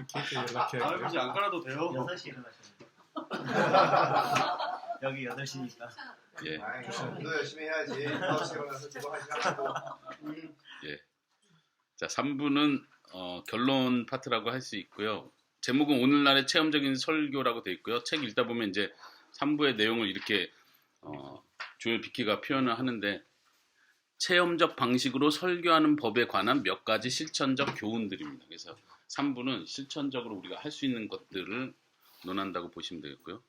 계속 연락해야 아, 굳이 안 깔아도 돼요. 6시 일어나시는 여기 8시니까. 예. 너 열심히 해야지. 9시에 일어나서 지금 1시간 하고. 예. 자, 3부는 결론 파트라고 할 수 있고요. 제목은 오늘날의 체험적인 설교라고 되어 있고요. 책 읽다 보면 이제 3부의 내용을 이렇게 조엘 비키가 표현을 하는데, 체험적 방식으로 설교하는 법에 관한 몇 가지 실천적 교훈들입니다. 그래서 3부는 실천적으로 우리가 할 수 있는 것들을 논한다고 보시면 되겠고요.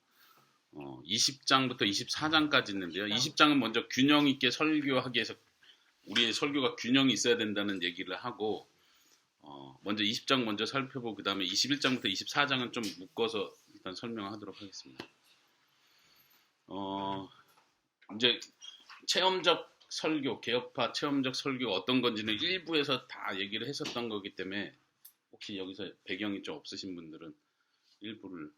20장부터 24장까지 있는데요. 20장은 먼저 균형 있게 설교하기 위해서 우리의 설교가 균형이 있어야 된다는 얘기를 하고, 먼저 20장 먼저 살펴보고 그 다음에 21장부터 24장은 좀 묶어서 일단 설명하도록 하겠습니다. 이제 체험적 설교, 개혁파 체험적 설교가 어떤 건지는 1부에서 다 얘기를 했었던 거기 때문에 혹시 여기서 배경이 좀 없으신 분들은 1부를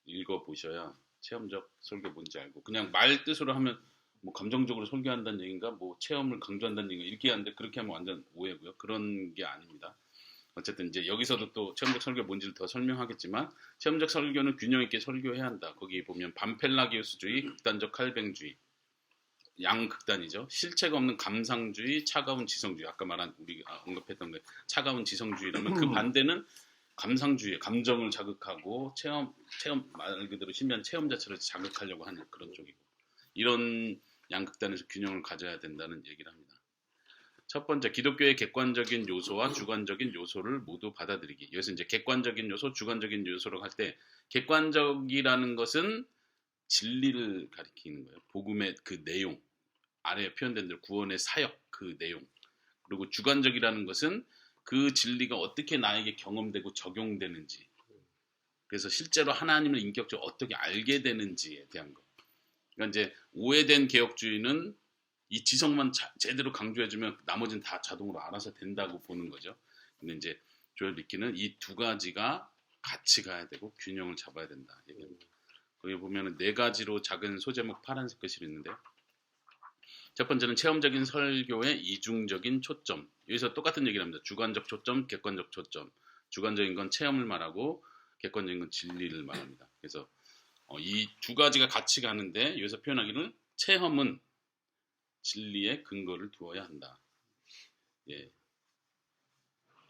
읽어보셔야 체험적 설교 뭔지 알고, 그냥 말 뜻으로 하면 뭐 감정적으로 설교한다는 얘기인가, 뭐 체험을 강조한다는 얘기인가 이렇게 하는데, 그렇게 하면 완전 오해고요. 그런 게 아닙니다. 어쨌든 이제 여기서도 또 체험적 설교 뭔지를 더 설명하겠지만, 체험적 설교는 균형 있게 설교해야 한다. 거기 보면 반펠라기우스주의, 극단적 칼뱅주의, 양극단이죠. 실체가 없는 감상주의, 차가운 지성주의. 아까 말한 우리가 언급했던 거 차가운 지성주의라면 그 반대는 감상주의, 감정을 자극하고 체험 말 그대로 신비한 체험 자체를 자극하려고 하는 그런 쪽이고, 이런 양극단에서 균형을 가져야 된다는 얘기를 합니다. 첫 번째, 기독교의 객관적인 요소와 주관적인 요소를 모두 받아들이기. 여기서 이제 객관적인 요소, 주관적인 요소로 할 때, 객관적이라는 것은 진리를 가리키는 거예요. 복음의 그 내용, 아래에 표현된 대로 구원의 사역 그 내용. 그리고 주관적이라는 것은 그 진리가 어떻게 나에게 경험되고 적용되는지, 그래서 실제로 하나님을 인격적으로 어떻게 알게 되는지에 대한 것. 그러니까 이제 오해된 개혁주의는 이 지성만 제대로 강조해주면 나머지는 다 자동으로 알아서 된다고 보는 거죠. 근데 이제 조엘 비키는 이 두 가지가 같이 가야 되고 균형을 잡아야 된다 얘기합니다. 거기 보면은 4가지로 작은 소제목 파란색 글씨로 있는데요. 첫 번째는 체험적인 설교의 이중적인 초점. 여기서 똑같은 얘기를 합니다. 주관적 초점, 객관적 초점. 주관적인 건 체험을 말하고 객관적인 건 진리를 말합니다. 그래서 이 두 가지가 같이 가는데, 여기서 표현하기는 체험은 진리에 근거를 두어야 한다. 예.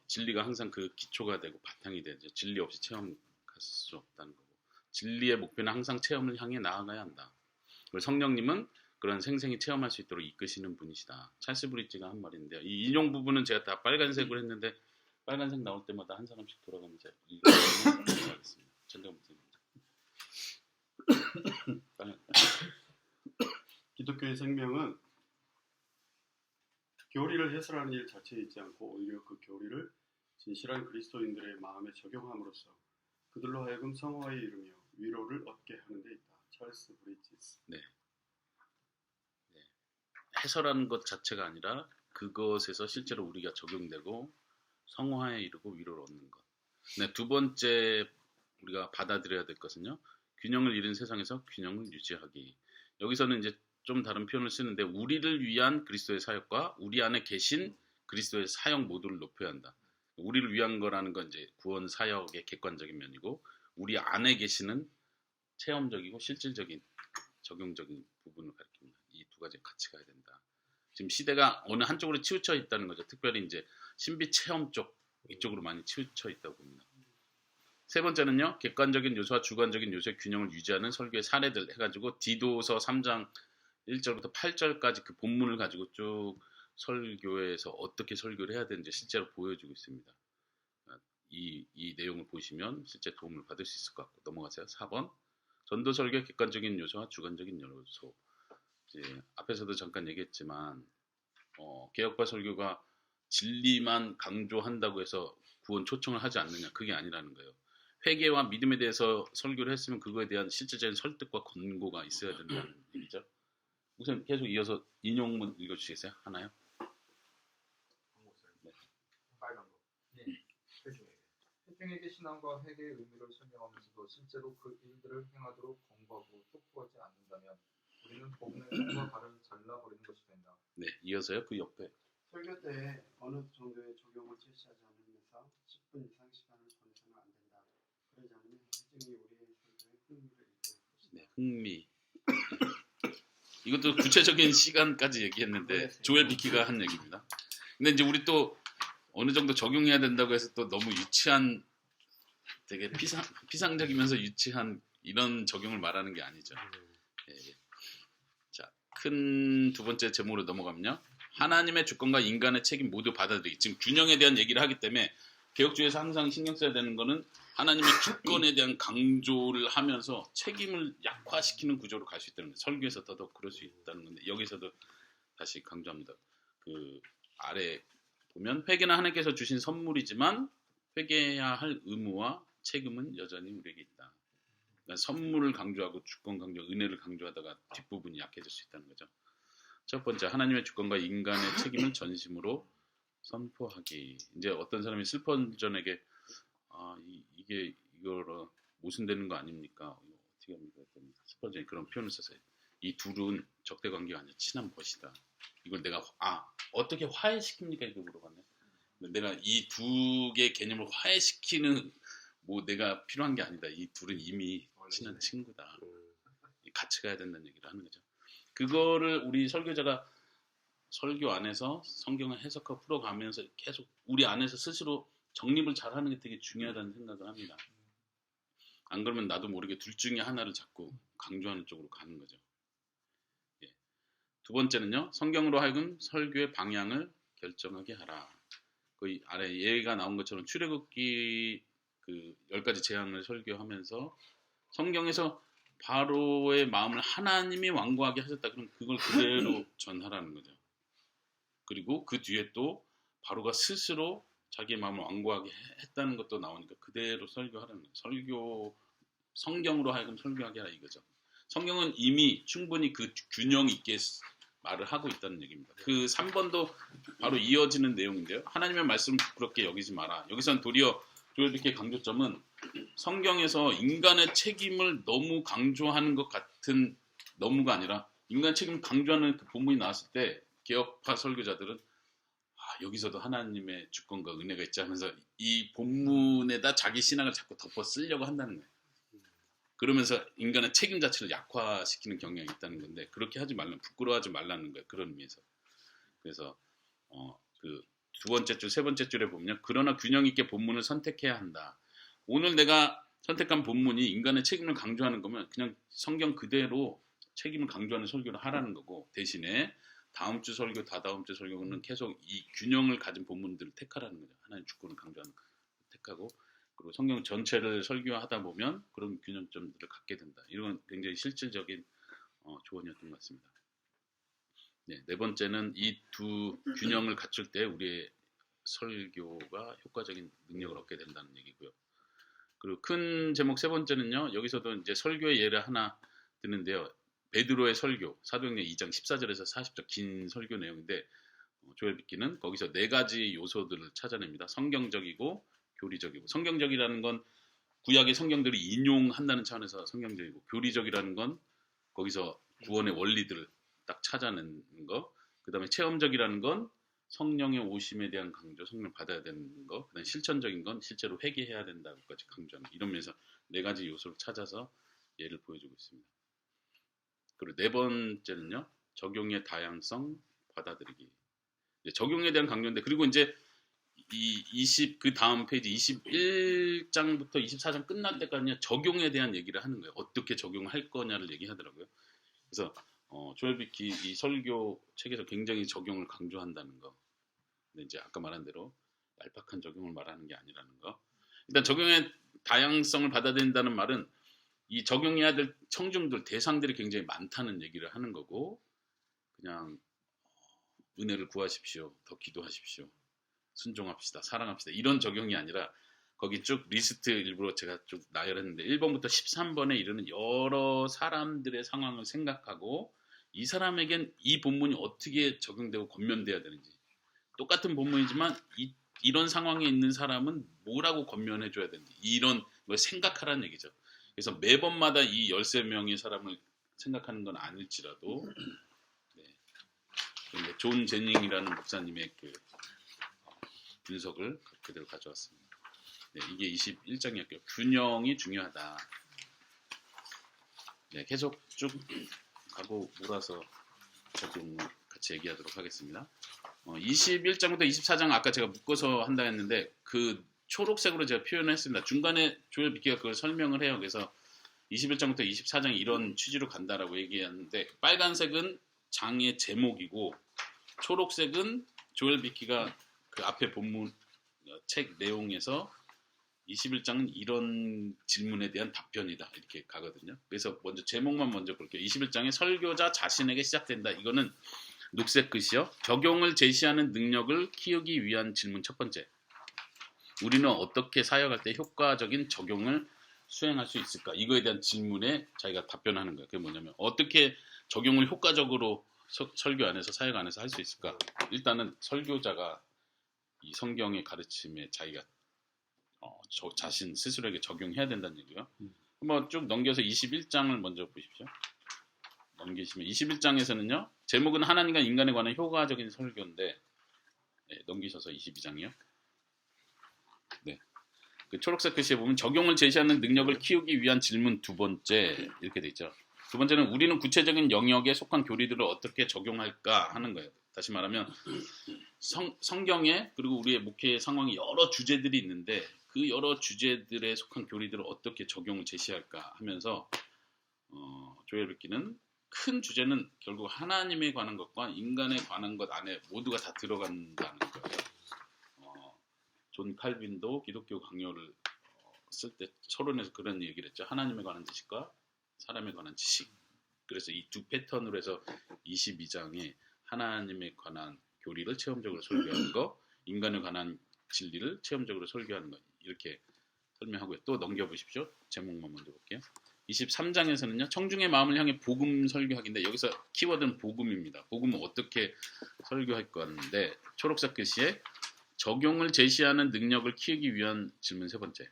진리가 항상 그 기초가 되고 바탕이 되죠. 진리 없이 체험 갈 수 없다는 거고, 진리의 목표는 항상 체험을 향해 나아가야 한다. 그리고 성령님은 그런 생생히 체험할 수 있도록 이끄시는 분이시다. 찰스 브리지가 한 말인데요. 이 인용 부분은 제가 다 빨간색으로 했는데, 빨간색 나올 때마다 한 사람씩 돌아가면서 읽어보겠습니다. 전대원입니다. 기독교의 생명은 교리를 해설하는 일 자체에 있지 않고 오히려 그 교리를 진실한 그리스도인들의 마음에 적용함으로써 그들로 하여금 성화에 이르며 위로를 얻게 하는 데 있다. 찰스 브리지스. 네. 해설하는 것 자체가 아니라 그것에서 실제로 우리가 적용되고 성화에 이르고 위로를 얻는 것. 네, 두 번째 우리가 받아들여야 될 것은요, 균형을 잃은 세상에서 균형을 유지하기. 여기서는 이제 좀 다른 표현을 쓰는데, 우리를 위한 그리스도의 사역과 우리 안에 계신 그리스도의 사역 모두를 높여야 한다. 우리를 위한 거라는 건 이제 구원 사역의 객관적인 면이고, 우리 안에 계시는 체험적이고 실질적인 적용적인 부분을 가리킵니다. 이 두 가지 같이 가야 된다. 지금 시대가 어느 한쪽으로 치우쳐 있다는 거죠. 특별히 이제 신비 체험 쪽 이쪽으로 많이 치우쳐 있다고 봅니다. 세 번째는요, 객관적인 요소와 주관적인 요소의 균형을 유지하는 설교의 사례들 해가지고 디도서 3장 1절부터 8절까지 그 본문을 가지고 쭉 설교에서 어떻게 설교를 해야 되는지 실제로 보여주고 있습니다. 이 내용을 보시면 실제 도움을 받을 수 있을 것 같고, 넘어가세요. 4번, 전도 설교의 객관적인 요소와 주관적인 요소. 이제 앞에서도 잠깐 얘기했지만, 개혁파 설교가 진리만 강조한다고 해서 구원 초청을 하지 않느냐, 그게 아니라는 거예요. 회개와 믿음에 대해서 설교를 했으면 그거에 대한 실질적인 설득과 권고가 있어야 된다는 얘기죠. 우선 계속 이어서 인용문 읽어주시겠어요? 하나요? 네. 빨간 거. 네. 회중에게 신앙과 회개의 의미를 설명하면서도 실제로 그 일들을 행하도록 권고하고 촉구하지 않는다면 우리는 복음의 손과 발을 잘라버리는 것이 된다. 네, 이어서요. 그 옆에. 설교 때 어느 정도의 적용을 제시하지 않으면서 10분 이상 시간을 보내서는 네, 흥미. 이것도 구체적인 시간까지 얘기했는데 조엘 비키가 한 얘기입니다. 근데 이제 우리 또 어느 정도 적용해야 된다고 해서 또 너무 유치한, 되게 피상적이면서 유치한 이런 적용을 말하는 게 아니죠. 예. 자, 큰 두 번째 제목으로 넘어가면요. 하나님의 주권과 인간의 책임 모두 받아들이기. 지금 균형에 대한 얘기를 하기 때문에 개혁주의에서 항상 신경 써야 되는 거는 하나님의 주권에 대한 강조를 하면서 책임을 약화시키는 구조로 갈 수 있다는 거예요. 설교에서 더더욱 그럴 수 있다는 건데 여기서도 다시 강조합니다. 그 아래 보면 회개는 하나님께서 주신 선물이지만 회개해야 할 의무와 책임은 여전히 우리에게 있다. 그러니까 선물을 강조하고 주권 강조, 은혜를 강조하다가 뒷부분이 약해질 수 있다는 거죠. 첫 번째, 하나님의 주권과 인간의 책임을 전심으로 선포하기. 이제 어떤 사람이 슬픈 전에게 이게 이거로 모순되는 거 아닙니까? 이거 어떻게 합니까? 슬픈 전에 그런 표현을 써서 이 둘은 적대 관계가 아니라 친한 벗이다. 이걸 내가 어떻게 화해시킵니까? 이렇게 물어봤네. 내가 이 두 개의 개념을 화해시키는 뭐 내가 필요한 게 아니다. 이 둘은 이미 친한 친구다. 같이 가야 된다는 얘기를 하는 거죠. 그거를 우리 설교자가 설교 안에서 성경을 해석하고 풀어가면서 계속 우리 안에서 스스로 정립을 잘하는 게 되게 중요하다는 생각을 합니다. 안 그러면 나도 모르게 둘 중에 하나를 자꾸 강조하는 쪽으로 가는 거죠. 예. 두 번째는요. 성경으로 하여금 설교의 방향을 결정하게 하라. 그 아래 예가 나온 것처럼 출애굽기 그 10가지 재앙을 설교하면서 성경에서 바로의 마음을 하나님이 완고하게 하셨다. 그럼 그걸 그대로 전하라는 거죠. 그리고 그 뒤에 또 바로가 스스로 자기의 마음을 완고하게 했다는 것도 나오니까 그대로 설교하라는 거예요. 성경으로 하여금 설교하게 하라 이거죠. 성경은 이미 충분히 그 균형 있게 말을 하고 있다는 얘기입니다. 그 3번도 바로 이어지는 내용인데요. 하나님의 말씀을 부끄럽게 여기지 마라. 여기서는 도리어 이렇게 강조점은 성경에서 인간의 책임을 너무 강조하는 것 같은 너무가 아니라 인간 책임을 강조하는 그 본문이 나왔을 때 개혁파 설교자들은 여기서도 하나님의 주권과 은혜가 있지 하면서 이 본문에다 자기 신앙을 자꾸 덮어 쓰려고 한다는 거예요. 그러면서 인간의 책임 자체를 약화시키는 경향이 있다는 건데 그렇게 하지 말라는, 부끄러워하지 말라는 거예요. 그런 의미에서. 그래서 그 두 번째 줄, 세 번째 줄에 보면 그러나 균형 있게 본문을 선택해야 한다. 오늘 내가 선택한 본문이 인간의 책임을 강조하는 거면 그냥 성경 그대로 책임을 강조하는 설교를 하라는 거고 대신에 다음 주 설교, 다다음 주 설교는 계속 이 균형을 가진 본문들을 택하라는 거죠. 하나님 주권을 강조하는 거 택하고 그리고 성경 전체를 설교하다 보면 그런 균형점들을 갖게 된다. 이런 굉장히 실질적인 조언이었던 것 같습니다. 네 번째는 이 두 균형을 갖출 때 우리의 설교가 효과적인 능력을 얻게 된다는 얘기고요. 그리고 큰 제목 세 번째는요. 여기서도 이제 설교의 예를 하나 드는데요. 베드로의 설교, 사도행전 2장 14절에서 40절 긴 설교 내용인데 조엘 비키는 거기서 4가지 요소들을 찾아냅니다. 성경적이고 교리적이고. 성경적이라는 건 구약의 성경들을 인용한다는 차원에서 성경적이고, 교리적이라는 건 거기서 구원의 원리들을 딱 찾아내는 거. 그 다음에 체험적이라는 건 성령의 오심에 대한 강조, 성령 받아야 되는 거. 그 다음에 실천적인 건 실제로 회개해야 된다고까지 강조하는 거. 이런 면에서 4가지 요소를 찾아서 예를 보여주고 있습니다. 그리고 4번째는요. 적용의 다양성 받아들이기. 적용에 대한 강조인데 그리고 이제 그 다음 페이지 21장부터 24장 끝날 때까지 적용에 대한 얘기를 하는 거예요. 어떻게 적용할 거냐를 얘기하더라고요. 그래서 조엘 비키 이 설교 책에서 굉장히 적용을 강조한다는 거. 근데 이제 아까 말한 대로 얄팍한 적용을 말하는 게 아니라는 거. 일단 적용의 다양성을 받아들인다는 말은 이 적용해야 될 청중들, 대상들이 굉장히 많다는 얘기를 하는 거고 그냥 은혜를 구하십시오. 더 기도하십시오. 순종합시다. 사랑합시다. 이런 적용이 아니라 거기 쭉 리스트 일부러 제가 쭉 나열했는데 1번부터 13번에 이르는 여러 사람들의 상황을 생각하고 이 사람에겐 이 본문이 어떻게 적용되고 권면돼야 되는지 똑같은 본문이지만 이런 상황에 있는 사람은 뭐라고 권면해줘야 되는지 이런 걸 생각하라는 얘기죠. 그래서 매번마다 이 13명의 사람을 생각하는 건 아닐지라도 존 제닝이라는 목사님의 그 분석을 그대로 가져왔습니다. 네, 이게 21장이었고요. 균형이 중요하다. 네, 계속 쭉 가고 몰아서 적용 같이 얘기하도록 하겠습니다. 21장부터 24장 아까 제가 묶어서 한다 했는데 그 초록색으로 제가 표현했습니다. 중간에 조엘 비키가 그걸 설명을 해요. 그래서 21장부터 24장이 이런 취지로 간다라고 얘기했는데 빨간색은 장의 제목이고 초록색은 조엘 비키가 그 앞에 본문 책 내용에서 21장은 이런 질문에 대한 답변이다 이렇게 가거든요. 그래서 먼저 제목만 먼저 볼게요. 21장에 설교자 자신에게 시작된다. 이거는 녹색 글씨요. 적용을 제시하는 능력을 키우기 위한 질문 첫 번째. 우리는 어떻게 사역할 때 효과적인 적용을 수행할 수 있을까? 이거에 대한 질문에 자기가 답변하는 거예요. 그게 뭐냐면 어떻게 적용을 효과적으로 설교 안에서 사역 안에서 할 수 있을까? 일단은 설교자가 이 성경의 가르침에 자기가 자신 스스로에게 적용해야 된다는 얘기고요. 한번 쭉 넘겨서 21장을 먼저 보십시오. 넘기시면 21장에서는요. 제목은 하나님과 인간에 관한 효과적인 설교인데 네, 넘기셔서 22장이요. 네. 그 초록색 글씨에 보면 적용을 제시하는 능력을 키우기 위한 질문 두 번째 이렇게 돼 있죠. 두 번째는 우리는 구체적인 영역에 속한 교리들을 어떻게 적용할까 하는 거예요. 다시 말하면 성경에 그리고 우리의 목회 상황에 여러 주제들이 있는데 그 여러 주제들에 속한 교리들을 어떻게 적용을 제시할까 하면서 조엘 비키는 큰 주제는 결국 하나님에 관한 것과 인간에 관한 것 안에 모두가 다 들어간다는 거예요. 존 칼빈도 기독교 강요를 쓸 때 서론에서 그런 얘기를 했죠. 하나님에 관한 지식과 사람에 관한 지식. 그래서 이 두 패턴으로 해서 22장에 하나님에 관한 교리를 체험적으로 설교하는 거, 인간에 관한 진리를 체험적으로 설교하는 거 이렇게 설명하고요. 또 넘겨보십시오. 제목만 먼저 볼게요. 23장에서는요. 청중의 마음을 향해 복음 설교하기인데 여기서 키워드는 복음입니다. 복음은 어떻게 설교할 건데 초록색 글씨에 적용을 제시하는 능력을 키우기 위한 질문 세 번째.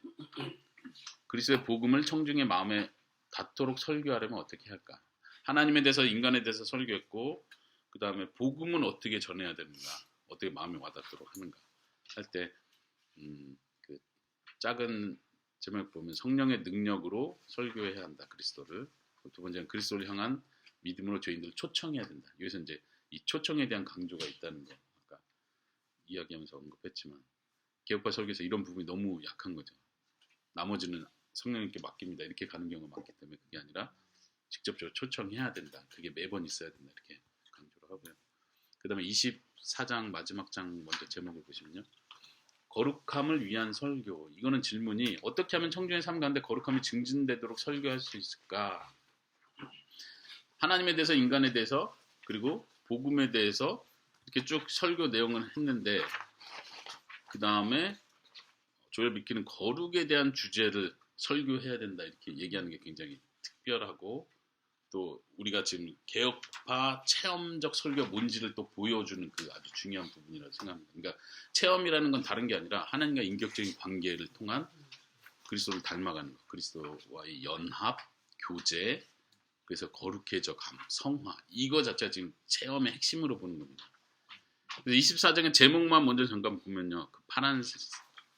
그리스도의 복음을 청중의 마음에 닿도록 설교하려면 어떻게 할까? 하나님에 대해서 인간에 대해서 설교했고 그 다음에 복음은 어떻게 전해야 되는가? 어떻게 마음에 와닿도록 하는가? 할 때 그 작은 제목 보면 성령의 능력으로 설교해야 한다. 그리스도를. 두 번째는 그리스도를 향한 믿음으로 죄인들을 초청해야 된다. 여기서 이제 이 초청에 대한 강조가 있다는 거. 아까 이야기하면서 언급했지만 개혁파 설교에서 이런 부분이 너무 약한 거죠. 나머지는 성령님께 맡깁니다. 이렇게 가는 경우가 많기 때문에 그게 아니라 직접적으로 초청해야 된다. 그게 매번 있어야 된다. 이렇게 강조를 하고요. 그 다음에 24장 마지막 장 먼저 제목을 보시면요. 거룩함을 위한 설교. 이거는 질문이 어떻게 하면 청중의 삶 가운데 거룩함이 증진되도록 설교할 수 있을까? 하나님에 대해서 인간에 대해서 그리고 복음에 대해서 이렇게 쭉 설교 내용을 했는데 그 다음에 조엘 비키는 거룩에 대한 주제를 설교해야 된다 이렇게 얘기하는 게 굉장히 특별하고 또 우리가 지금 개혁파 체험적 설교가 뭔지를 또 보여주는 그 아주 중요한 부분이라고 생각합니다. 그러니까 체험이라는 건 다른 게 아니라 하나님과 인격적인 관계를 통한 그리스도를 닮아가는 것, 그리스도와의 연합, 교제, 그래서 거룩해져감, 성화 이거 자체가 지금 체험의 핵심으로 보는 겁니다. 24장의 제목만 먼저 잠깐 보면요, 그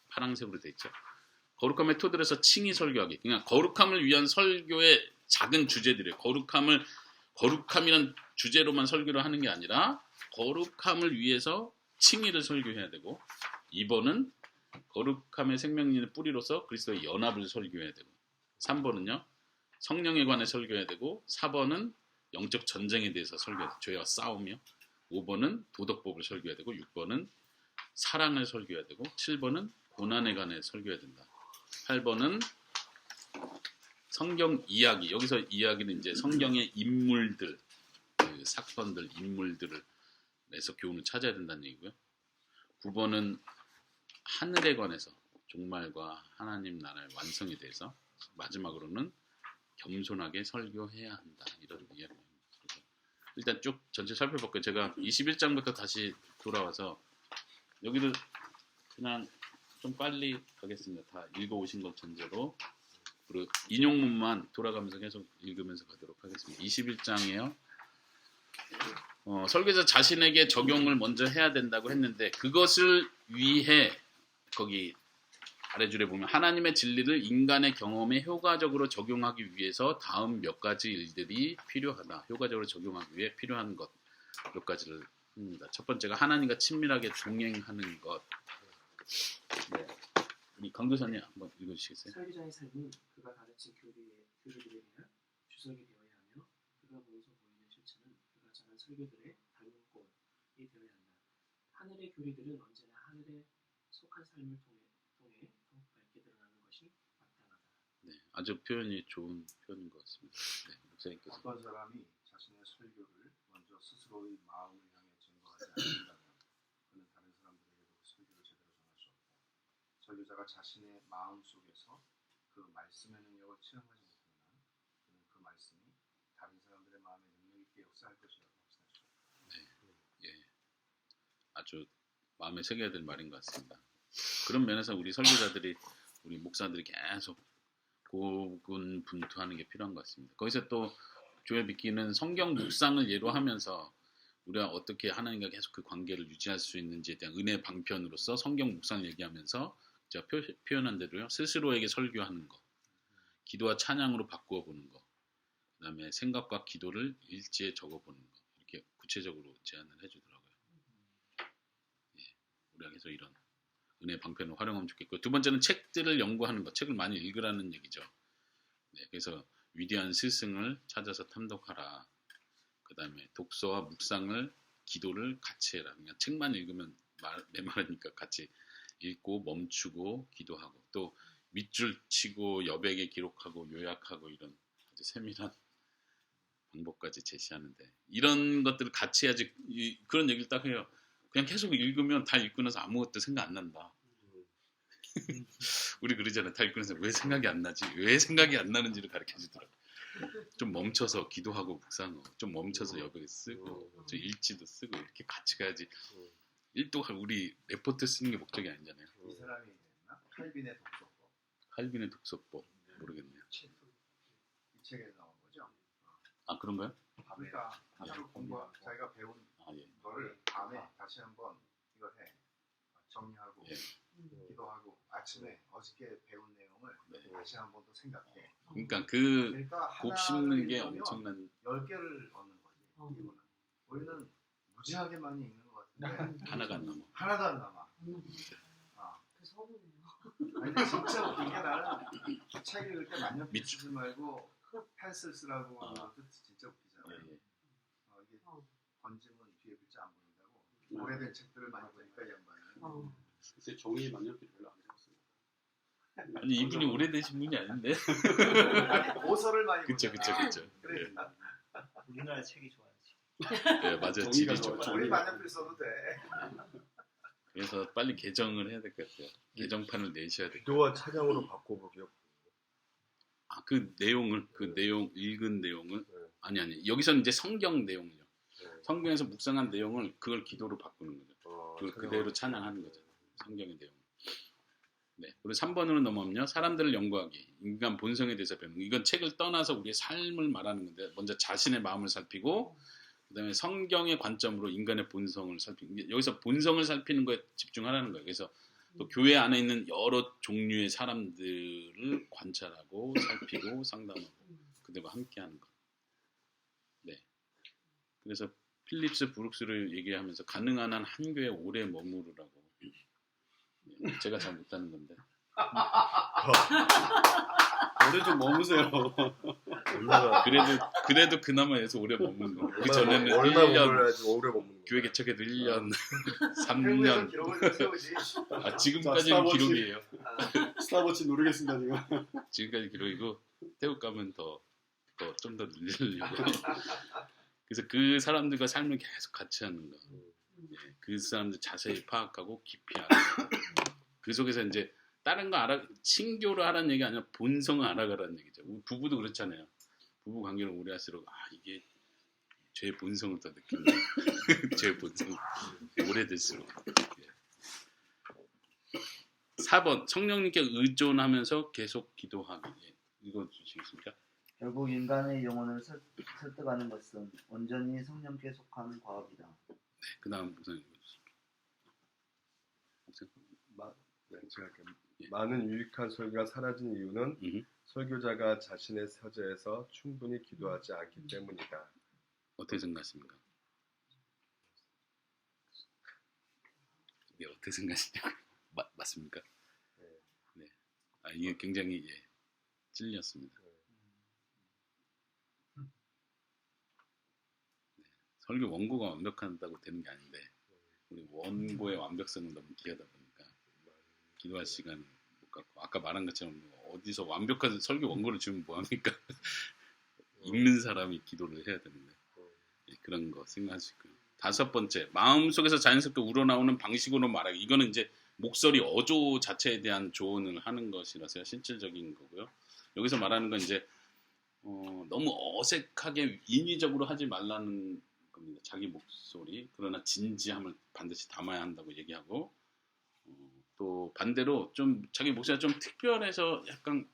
파란색으로 돼 있죠. 거룩함의 토들에서 칭의 설교하기. 그냥 거룩함을 위한 설교의 작은 주제들이에요. 거룩함이란 주제로만 설교를 하는 게 아니라 거룩함을 위해서 칭의를 설교해야 되고 2번은 거룩함의 생명력의 뿌리로서 그리스도의 연합을 설교해야 되고 3번은요. 성령에 관해 설교해야 되고 4번은 영적 전쟁에 대해서 설교해야 되고 죄와 싸우며 5번은 도덕법을 설교해야 되고 6번은 사랑을 설교해야 되고 7번은 고난에 관해 설교해야 된다. 8번은 성경 이야기, 여기서 이야기는 이제 성경의 인물들, 그 사건들, 인물들을 내서 교훈을 찾아야 된다는 얘기고요. 9번은 하늘에 관해서 종말과 하나님 나라의 완성에 대해서 마지막으로는 겸손하게 설교해야 한다. 이런 이야기입니다. 일단 쭉 전체 살펴볼게요. 제가 21장부터 다시 돌아와서 여기를 그냥 좀 빨리 가겠습니다. 다 읽어오신 것 전제로 그리고 인용문만 돌아가면서 계속 읽으면서 가도록 하겠습니다. 21장이에요. 설교자 자신에게 적용을 먼저 해야 된다고 했는데 그것을 위해 거기 아래줄에 보면 하나님의 진리를 인간의 경험에 효과적으로 적용하기 위해서 다음 몇 가지 일들이 필요하다. 효과적으로 적용하기 위해 필요한 것 몇 가지를 합니다. 첫 번째가 하나님과 친밀하게 동행하는 것. 네. 우리 강도사님 한번 읽어주시겠어요? 설교자의 삶은 그가 가르친 교리들에 대한 주석이 되어야 하며 그가 보여서 보이는 실천은 그가 전한 설교들의 닮은꼴이 되어야 한다. 하늘의 교리들은 언제나 하늘에 속한 삶을 통해 더욱 밝게 드러나는 것이 마땅하다. 네, 아주 표현이 좋은 표현인 것 같습니다. 네, 목사님께서. 어떤 사람이 자신의 설교를 먼저 스스로의 마음을 향해 증거하지 않는다면 그는 다른 사람들에게도 그 설교를 제대로 전할 수 없다. 설교자가 자신의 마음 속에서 그 말씀의 능력을 체험하지 못하는 한 그는 그 말씀이 다른 사람들의 마음에 능력 있게 역사할 것이라고 확신할 수 없다. 예, 아주 마음에 새겨야 될 말인 것 같습니다. 그런 면에서 우리 설교자들이, 우리 목사들이 계속 고군분투하는 게 필요한 것 같습니다. 거기서 또 교회 믿기는 성경 묵상을 예로 하면서 우리가 어떻게 하나님과 계속 그 관계를 유지할 수 있는지에 대한 은혜 방편으로서 성경 묵상을 얘기하면서 제가 표현한 대로요, 스스로에게 설교하는 거, 기도와 찬양으로 바꾸어 보는 거, 그 다음에 생각과 기도를 일지에 적어보는 거, 이렇게 구체적으로 제안을 해주더라고요. 예, 우리가 계속 이런 은혜 방편을 활용하면 좋겠고, 두 번째는 책들을 연구하는 것, 책을 많이 읽으라는 얘기죠. 네, 그래서 위대한 스승을 찾아서 탐독하라. 그 다음에 독서와 묵상을, 기도를 같이 해라. 그냥 책만 읽으면 메마르니까 같이 읽고 멈추고 기도하고, 또 밑줄 치고 여백에 기록하고 요약하고, 이런 아주 세밀한 방법까지 제시하는데, 이런 것들을 같이 해야지. 그런 얘기를 딱 해요. 그냥 계속 읽으면 다 읽고 나서 아무것도 생각 안 난다. 우리 그러잖아요. 다 읽고 나서 왜 생각이 안 나지? 왜 생각이 안 나는지를 가르쳐 주더라고요. 좀 멈춰서 기도하고 묵상하고, 좀 멈춰서 여백에 쓰고, 좀 일지도 쓰고, 이렇게 같이 가야지. 일도 우리 레포트 쓰는 게 목적이 아니잖아요. 이 사람이 얘기했나? 칼빈의 독서법. 칼빈의 독서법 모르겠네요. 이 책에 나온 거죠. 아, 그런가요? 그러니까 하루 공부 자기가 배운 아, 예. 거를 밤에 다시 한번 이걸 해 정리하고 예. 기도하고 아침에 어저께 배운 내용을 네. 다시 한번 또 생각해. 그러니까 그 그러니까 곱씹는 게 엄청난. 10개를 얻는 거지. 이거는 우리는 무지하게 많이 읽는 것 같은데 하나가 안 남아. 하나도 안 남아. 그 서문이에요. 아니 근데 진짜 웃긴 게 나는 책 읽을 때 만년필 쓰지 말고 펜슬 쓰라고 하는 것도 진짜 웃기잖아. 예, 예. 이게 번지면 뒤에 글자 안 보인다고. 오래된 책들을 많이 보니까 이 양반은. 글쎄 종이 만년필 별로 안 좋았어요. 아니, 이분이 오래되신 분이 아닌데. 아니, 고서를 많이 그쵸. 보잖아. 예. 그러니까 우리나라 책이 좋아야지. 네, 맞아요. 종이가 질이 좋아요. 좋아. 우리 만년필 써도 돼. 그래서 빨리 개정을 해야 될 것 같아요. 개정판을 내셔야 될 것 같아요. 기도와 찬양으로 바꿔보기요. 아, 그 내용을, 그 내용, 읽은 내용을. 네. 아니. 여기서는 이제 성경 내용이요. 네. 성경에서 묵상한 내용을 그걸 기도로 바꾸는 거죠. 그걸 찬양으로. 그대로 찬양하는 거죠. 성경의 내용. 네. 그리고 3번으로 넘어오면요. 사람들을 연구하기. 인간 본성에 대해서 배우는 거. 이건 책을 떠나서 우리의 삶을 말하는 건데, 먼저 자신의 마음을 살피고, 그 다음에 성경의 관점으로 인간의 본성을 살피고, 여기서 본성을 살피는 거에 집중하라는 거예요. 그래서 또 교회 안에 있는 여러 종류의 사람들을 관찰하고 살피고 상담하고 그들과 함께하는 것. 네. 그래서 필립스 브룩스를 얘기하면서 가능한 한 한 교회에 오래 머무르라고. 네. 제가 잘 못하는 건데. 오래 좀 머무세요. 얼마나 그래도 그나마 해서 오래 머무는 거. 그 전에는 얼마 1년, 머물러야지 오래 머무는 교회 개척해도 1년, 태국에서 3년. 기록을 좀 세우지. 아, 지금까지는 스타워치. 기록이에요. 스타워치 누르겠습니다 지금. 지금까지 기록이고, 태국 가면 좀 더 늘리려고. 그래서 그 사람들과 삶을 계속 같이 하는 거. 예, 그 사람들 자세히 파악하고 깊이 알아가고. 그 속에서 이제 다른 거 신교를 하라는 얘기 아니라 본성을 알아가라는 얘기죠. 부부도 그렇잖아요. 부부 관계를 오래 할수록 이게 제 본성을 더 느끼는 제 본성 오래될수록. 예. 4번 성령님께 의존하면서 계속 기도하기. 예. 읽어주시겠습니까? 결국 인간의 영혼을 설득하는 것은 온전히 성령께 속한 과업이다. 그 다음 무슨 네, 제가 이렇게 많은 유익한 설교가 사라진 이유는 설교자가 자신의 서재에서 충분히 기도하지 않기 때문이다. 어떻게 생각하십니까? 이게 어떻게 생각하시냐고. 맞습니까? 네. 이게 굉장히 찔렸습니다. 네. 설교 원고가 완벽하다고 되는 게 아닌데 우리 원고의 완벽성은 너무 귀하다 보니까 기도할 시간을 못 갖고 아까 말한 것처럼 어디서 완벽한 설교 원고를 주면 뭐합니까? 읽는 사람이 기도를 해야 되는데 그런 거 생각할 수 있고요. 5번째, 마음속에서 자연스럽게 우러나오는 방식으로 말하기. 이거는 이제 목소리 어조 자체에 대한 조언을 하는 것이라서요. 실질적인 거고요. 여기서 말하는 건 이제 너무 어색하게 인위적으로 하지 말라는 겁니다. 자기 목소리. 그러나 진지함을 반드시 담아야 한다고 얘기하고 또 반대로 좀 자기 목소리가 좀 특별해서 약간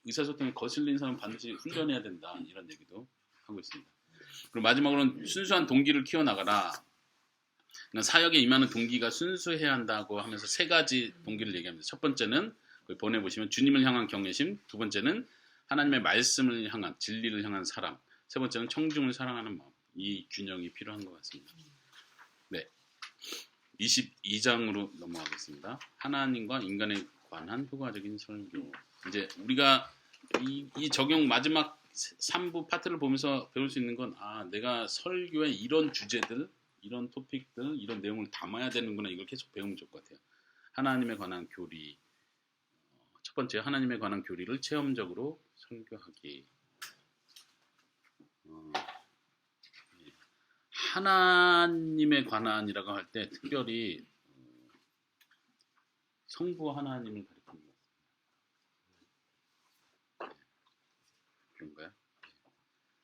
의사소통에 거슬린 사람은 반드시 훈련해야 된다. 이런 얘기도 하고 있습니다. 그리고 마지막으로는 순수한 동기를 키워나가라. 그러니까 사역에 임하는 동기가 순수해야 한다고 하면서 3가지 동기를 얘기합니다. 첫 번째는 그걸 보내보시면 주님을 향한 경외심, 두 번째는 하나님의 말씀을 향한 진리를 향한 사랑, 세 번째는 청중을 사랑하는 마음. 이 균형이 필요한 것 같습니다. 네, 22장으로 넘어가겠습니다. 하나님과 인간에 관한 효과적인 설교. 이제 우리가 이 적용 마지막 3부 파트를 보면서 배울 수 있는 건 내가 설교에 이런 주제들, 이런 토픽들, 이런 내용을 담아야 되는구나. 이걸 계속 배우면 좋을 것 같아요. 하나님에 관한 교리. 첫 번째, 하나님에 관한 교리를 체험적으로 설교하기. 하나님에 관한이라고 할 때 특별히 성부 하나님을 가리키는 것 같습니다. 그런가요?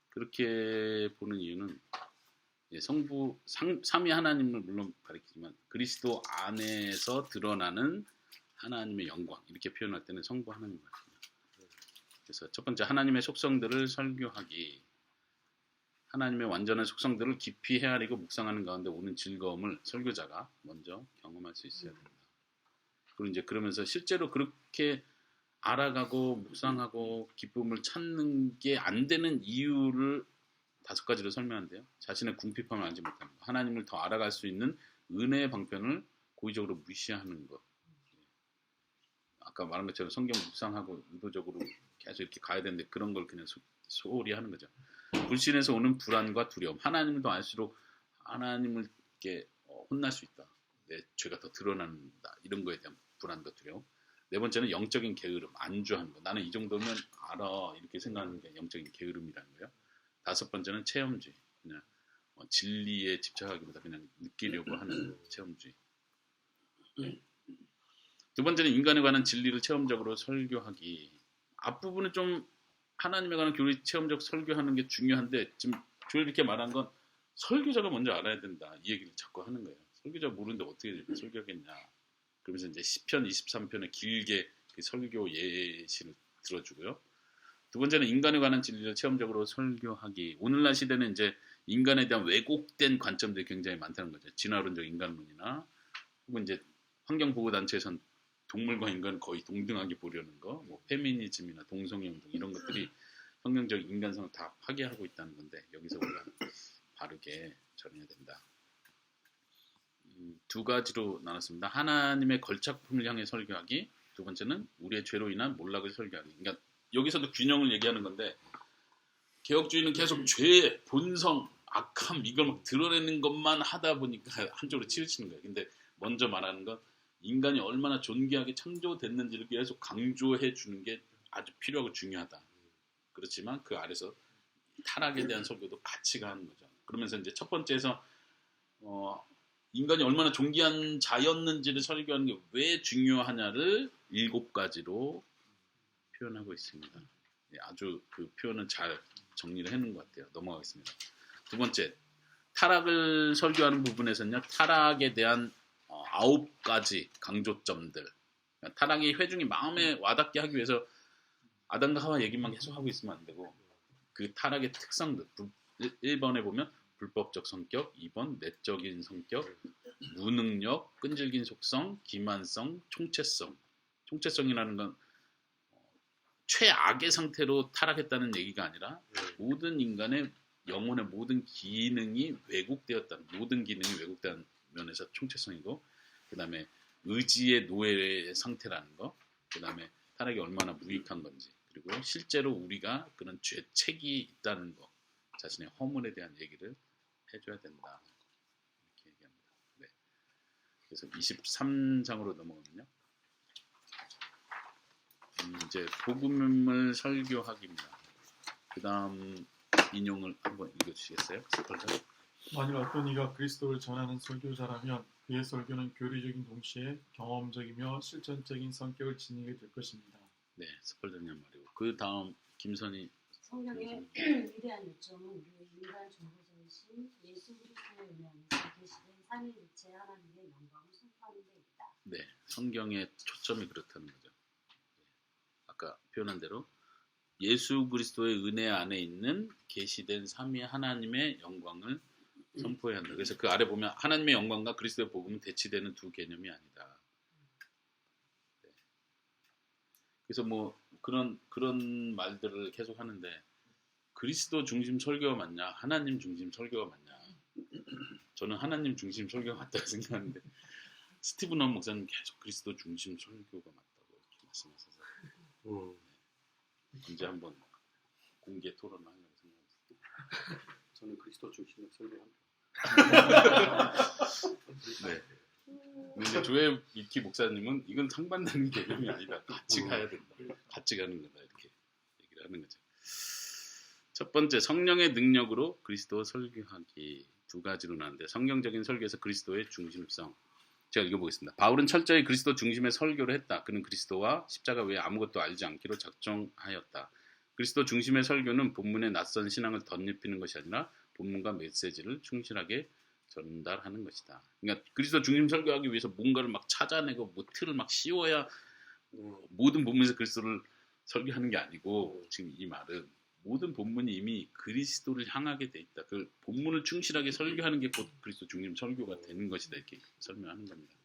그렇게 보는 이유는 성부, 삼위 하나님을 물론 가리키지만 그리스도 안에서 드러나는 하나님의 영광 이렇게 표현할 때는 성부 하나님 같습니다. 그래서 첫 번째, 하나님의 속성들을 설교하기. 하나님의 완전한 속성들을 깊이 헤아리고 묵상하는 가운데 오는 즐거움을 설교자가 먼저 경험할 수 있어야 됩니다. 그리고 이제 그러면서 실제로 그렇게 알아가고 묵상하고 기쁨을 찾는 게 안 되는 이유를 5가지로 설명한대요. 자신의 궁핍함을 알지 못하는 것, 하나님을 더 알아갈 수 있는 은혜의 방편을 고의적으로 무시하는 것. 아까 말한 것처럼 성경 묵상하고 의도적으로 계속 이렇게 가야 되는데 그런 걸 그냥 소홀히 하는 거죠. 불신에서 오는 불안과 두려움. 하나님을 더 알수록 하나님을 이렇게 혼날 수 있다. 내 죄가 더 드러난다. 이런 거에 대한 불안과 두려움. 4번째는 영적인 게으름, 안주하는 거. 나는 이 정도면 알아. 이렇게 생각하는 게 영적인 게으름이라는 거예요. 5번째는 체험주의. 그냥 진리에 집착하기보다 그냥 느끼려고 하는 체험주의. 두 번째는 인간에 관한 진리를 체험적으로 설교하기. 앞부분은 좀 하나님에 관한 교리 체험적 설교하는 게 중요한데 지금 조엘 이렇게 말한 건 설교자가 먼저 알아야 된다. 이 얘기를 자꾸 하는 거예요. 설교자가 모르는데 어떻게 설교하겠냐. 그러면서 이제 시편 23편에 길게 그 설교 예시를 들어주고요. 두 번째는 인간에 관한 진리를 체험적으로 설교하기. 오늘날 시대는 이제 인간에 대한 왜곡된 관점들이 굉장히 많다는 거죠. 진화론적 인간론이나 혹은 이제 환경보호단체에선 동물과 인간을 거의 동등하게 보려는 거, 뭐 페미니즘이나 동성애운동 이런 것들이 성경적 인간성을 다 파괴하고 있다는 건데 여기서 우리가 바르게 전해야 된다. 2가지로 나눴습니다. 하나님의 걸작품을 향해 설교하기. 두 번째는 우리의 죄로 인한 몰락을 설교하기. 그러니까 여기서도 균형을 얘기하는 건데 개혁주의는 계속 죄, 본성, 악함 이걸 막 드러내는 것만 하다 보니까 한쪽으로 치우치는 거예요. 근데 먼저 말하는 건 인간이 얼마나 존귀하게 창조됐는지를 계속 강조해 주는 게 아주 필요하고 중요하다. 그렇지만 그 아래서 타락에 대한 설교도 같이 가는 거죠. 그러면서 이제 첫 번째에서 인간이 얼마나 존귀한 자였는지를 설교하는 게 왜 중요하냐를 7가지로 표현하고 있습니다. 아주 그 표현은 잘 정리를 해놓은 것 같아요. 넘어가겠습니다. 두 번째, 타락을 설교하는 부분에서는요. 타락에 대한 9가지 강조점들. 타락의 회중이 마음에 와닿게 하기 위해서 아담과 하와 얘기만 계속 하고 있으면 안 되고 그 타락의 특성들. 1번에 보면 불법적 성격, 2번 내적인 성격, 무능력, 끈질긴 속성, 기만성, 총체성. 총체성이라는 건 최악의 상태로 타락했다는 얘기가 아니라 모든 인간의 영혼의 모든 기능이 왜곡되었다는, 모든 기능이 왜곡된 면에서 총체성이고, 그 다음에 의지의 노예의 상태라는 거, 그 다음에 타락이 얼마나 무익한 건지, 그리고 실제로 우리가 그런 죄책이 있다는 거, 자신의 허물에 대한 얘기를 해줘야 된다, 이렇게 얘기합니다. 네. 그래서 23장으로 넘어가면요, 이제 복음을 설교하기입니다. 그 다음 인용을 한번 읽어주시겠어요? 만일 어떤 이가 그리스도를 전하는 설교자라면 그의 설교는 교리적인 동시에 경험적이며 실천적인 성격을 지니게 될 것입니다. 네, 스펄전님 말이고, 그 다음 김선희. 성경의 위대한 요점은 우리의 인간 중보자이신 예수 그리스도의 은혜 안에서 계시된 삼위일체 하나님의 영광을 선포하는 데 있다. 네, 성경의 초점이 그렇다는 거죠. 아까 표현한 대로 예수 그리스도의 은혜 안에 있는 계시된 삼위 하나님의 영광을 선포해야 한다. 그래서 그 아래 보면 하나님의 영광과 그리스도의 복음은 대치되는 두 개념이 아니다. 네. 그래서 뭐 그런 말들을 계속 하는데, 그리스도 중심 설교가 맞냐, 하나님 중심 설교가 맞냐? 저는 하나님 중심 설교가 맞다고 생각하는데, 스티븐 원 목사님 계속 그리스도 중심 설교가 맞다고 이렇게 말씀하셔서 이제 한번 공개 토론을 하려고 생각했습니다. 저는 그리스도 중심의 설교합니다. 네. 근데 조회 미키 목사님은 이건 상반되는 개념이 아니다. 같이 가야 된다. 같이 가는 거다. 이렇게 얘기를 하는 거죠. 첫 번째, 성령의 능력으로 그리스도 설교하기. 두 가지로 나는데, 성경적인 설교에서 그리스도의 중심성. 제가 읽어보겠습니다. 바울은 철저히 그리스도 중심의 설교를 했다. 그는 그리스도와 십자가 외에 아무것도 알지 않기로 작정하였다. 그리스도 중심의 설교는 본문의 낯선 신앙을 덧입히는 것이 아니라 본문과 메시지를 충실하게 전달하는 것이다. 그러니까 그리스도 중심 설교하기 위해서 뭔가를 막 찾아내고 뭐 틀을 막 씌워야 모든 본문에서 그리스도를 설교하는 게 아니고, 지금 이 말은 모든 본문이 이미 그리스도를 향하게 돼 있다. 그 본문을 충실하게 설교하는 게 곧 그리스도 중심 설교가 되는 것이다. 이렇게 설명하는 겁니다.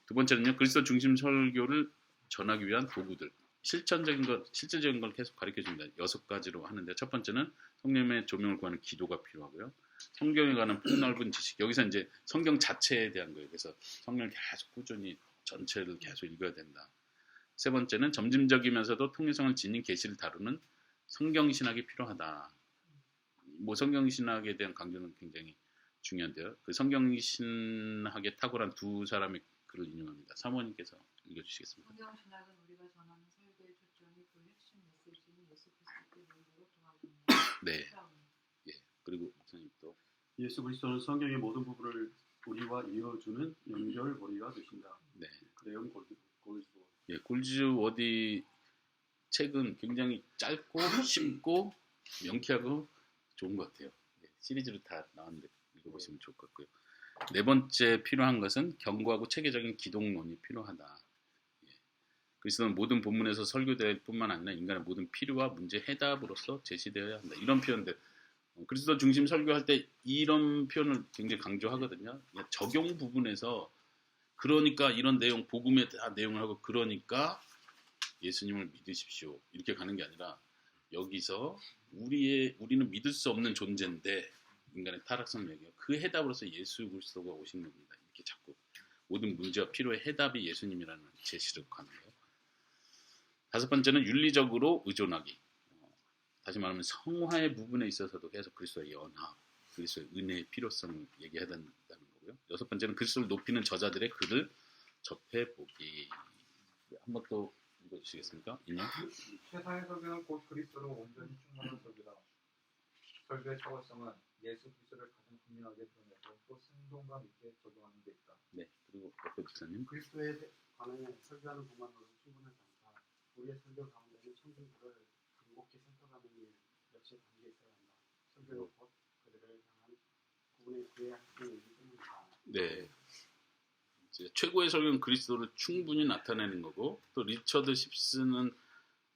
두 번째는요, 그리스도 중심 설교를 전하기 위한 도구들. 실질적인 걸 계속 가르쳐줍니다. 6가지로 하는데, 첫 번째는 성령의 조명을 구하는 기도가 필요하고요. 성경에 관한 폭넓은 지식. 여기서 이제 성경 자체에 대한 거예요. 그래서 성경을 계속 꾸준히 전체를 계속 읽어야 된다. 세 번째는 점진적이면서도 통일성을 지닌 계시를 다루는 성경신학이 필요하다. 뭐 성경신학에 대한 강조는 굉장히 중요한데요. 그 성경신학에 탁월한 두 사람의 글을 인용합니다. 사모님께서 읽어주시겠습니다. 성경신학은 우리가 전하는 설교의 초점이 그 핵심 메시지인 예수 그리스도의 능력으로 도와줍니다. 네. 예. 그리고 목사님 또 예수 그리스도는 성경의 모든 부분을 우리와 이어주는 연결고리가 되신다. 네. 그레엄 골드워드. 예, 골드워디 책은 굉장히 짧고 쉽고 명쾌하고 좋은 것 같아요. 예, 시리즈로 다 나왔는데 읽어보시면 좋을 것 같고요. 네 번째 필요한 것은 견고하고 체계적인 기독론이 필요하다. 예, 그리스도는 모든 본문에서 설교될 뿐만 아니라 인간의 모든 필요와 문제 해답으로서 제시되어야 한다. 이런 표현들. 그리스도 중심 설교할 때 이런 표현을 굉장히 강조하거든요. 적용 부분에서 그러니까 이런 내용, 복음에 대한 내용을 하고 그러니까 예수님을 믿으십시오. 이렇게 가는 게 아니라 여기서 우리는 믿을 수 없는 존재인데 인간의 타락성 얘기요. 그 해답으로서 예수 그리스도가 오신 겁니다. 이렇게 자꾸 모든 문제와 필요의 해답이 예수님이라는 제시를 하는 거예요. 다섯 번째는 윤리적으로 의존하기. 다시 말하면 성화의 부분에 있어서도 계속 그리스도의 연합, 그리스도의 은혜의 필요성을 얘기해야 된다는 거고요. 여섯 번째는 그리스도를 높이는 저자들의 글을 접해보기. 한번 또 읽어주시겠습니까? 인형? 세상의 설교는 곧 그리스도로 온전히 충만한 설교다. 설교의 차원성은 예수 그리스도를 가장 분명하게 드러내고 또 생동감 있게 적용하는 데 있다. 네. 그리고 옆에 목사님. 그리스도에 관하여 설교하는 것만으로는 충분하지 않다. 우리의 설교 가운데는 청중들을 간곡히 설득하는 일 역시 담겨 있어야 한다. 설교는 곧 그들을 향한 그의 학생이기 때문이다. 네. 이제 최고의 설교는 그리스도를 충분히 나타내는 거고, 또 리처드 십스는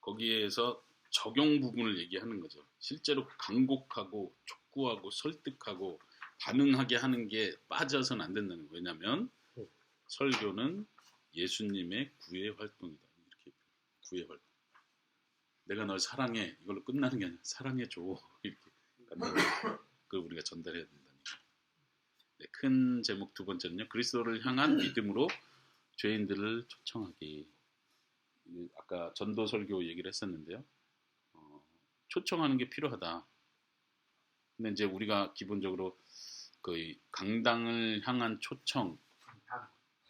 거기에서 적용 부분을 얘기하는 거죠. 실제로 간곡하고 촉구하고 설득하고 반응하게 하는 게 빠져서는 안 된다는 거예요. 왜냐하면 설교는 예수님의 구애 활동이다. 이렇게 구애 활동. 내가 널 사랑해. 이걸로 끝나는 게 아니라 사랑해 줘. 이렇게 그걸 우리가 전달해야 된다는 거죠. 네, 큰 제목 두 번째는요. 그리스도를 향한 믿음으로 죄인들을 초청하기. 아까 전도 설교 얘기를 했었는데요. 초청하는 게 필요하다. 근데 이제 우리가 기본적으로 거의 강당을 향한 초청,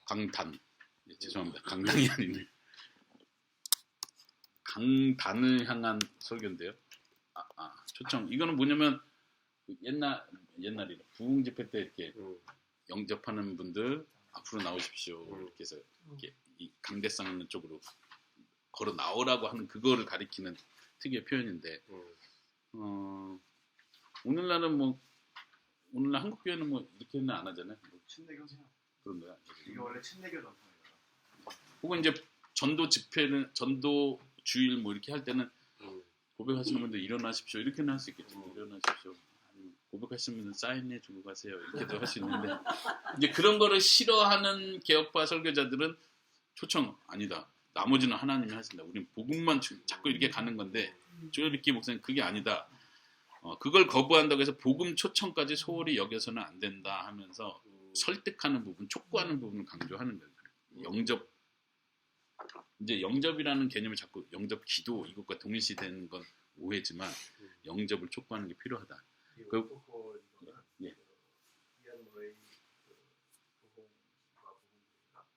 강단. 네, 죄송합니다. 강당이 아니네. 강단을 향한 설교인데요. 초청. 이거는 뭐냐면 옛날이라 부흥 집회 때 이렇게 영접하는 분들 앞으로 나오십시오. 이렇게 해서 이렇게 이 강대상 있는 쪽으로 걸어 나오라고 하는 그거를 가리키는 특유의 표현인데 오늘날은 오늘날 한국 교회는 이렇게는 안 하잖아요. 침례교세요. 그런 거야. 이게 원래 침례교 전통이에요. 혹은 이제 전도 집회는 전도 주일 이렇게 할 때는 고백하시는 분들 일어나십시오. 이렇게는 할 수 있겠죠. 일어나십시오. 고백하시는 분들 사인해 주고 가세요. 이렇게도 할 수 있는데 이제 그런 거를 싫어하는 개혁파 설교자들은 초청 아니다. 나머지는 하나님이 하신다. 우리는 복음만 자꾸 이렇게 가는 건데 조엘비키 목사님 그게 아니다. 그걸 거부한다고 해서 복음 초청까지 소홀히 여겨서는 안 된다 하면서 설득하는 부분, 촉구하는 부분을 강조하는 거예요. 이제 영접이라는 개념을 자꾸 영접 기도 이것과 동일시되는 건 오해지만 영접을 촉구하는 게 필요하다. 예.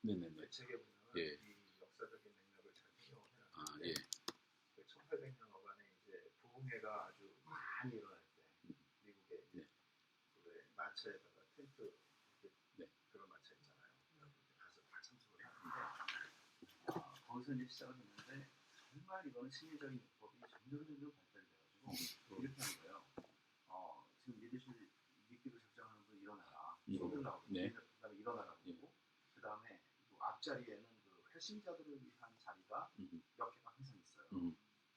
네네네. 예. 역사적인 맥락을 잘 예. 해석해놨는데 1800년 어간에 이제 부흥회가 아주 많이 일어날 때 미국에 네. 마차에다가 텐트 네. 그런 마차 있잖아요. 가서 다 참석을 하는데 거기서 이제 시작을 했는데 정말 이거는 심리적인 요법이 점점 발달돼가지고 이렇게 하는 거예요. 지금 믿기로 작정하는 분 일어나라. 쏟으려고. 네. 그다음에 일어나라 그러고 그다음에 앞자리에는 그 회심자들을 위한 자리가 몇 개가 항상 있어요.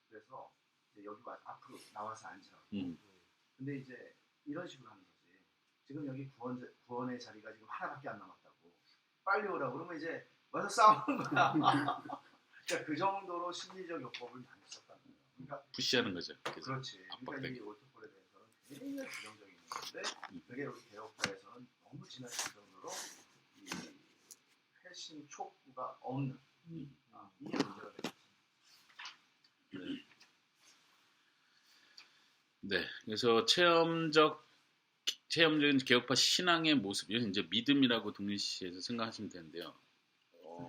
그래서 이제 여기 앞으로 나와서 앉으라고. 근데 이제 이런 식으로 하는 거지. 지금 여기 구원의 자리가 지금 하나밖에 안 남았다고. 빨리 오라고 그러면 이제 와서 싸우는 거야. 그러니까 그 정도로 심리적 요법을 많이 썼다는 거예요. 그러니까 푸시하는 거죠. 그렇지. 그러니까 이 올트폴에 대해서는 굉장히 부정적인 건데 그게 우리 개혁파에서는 너무 지나칠 정도로 이 회심 촉구가 없는 이게 문제가 되겠죠. 네, 그래서 체험적인 개혁파 신앙의 모습이 이제 믿음이라고 동일시해서 생각하시면 되는데요.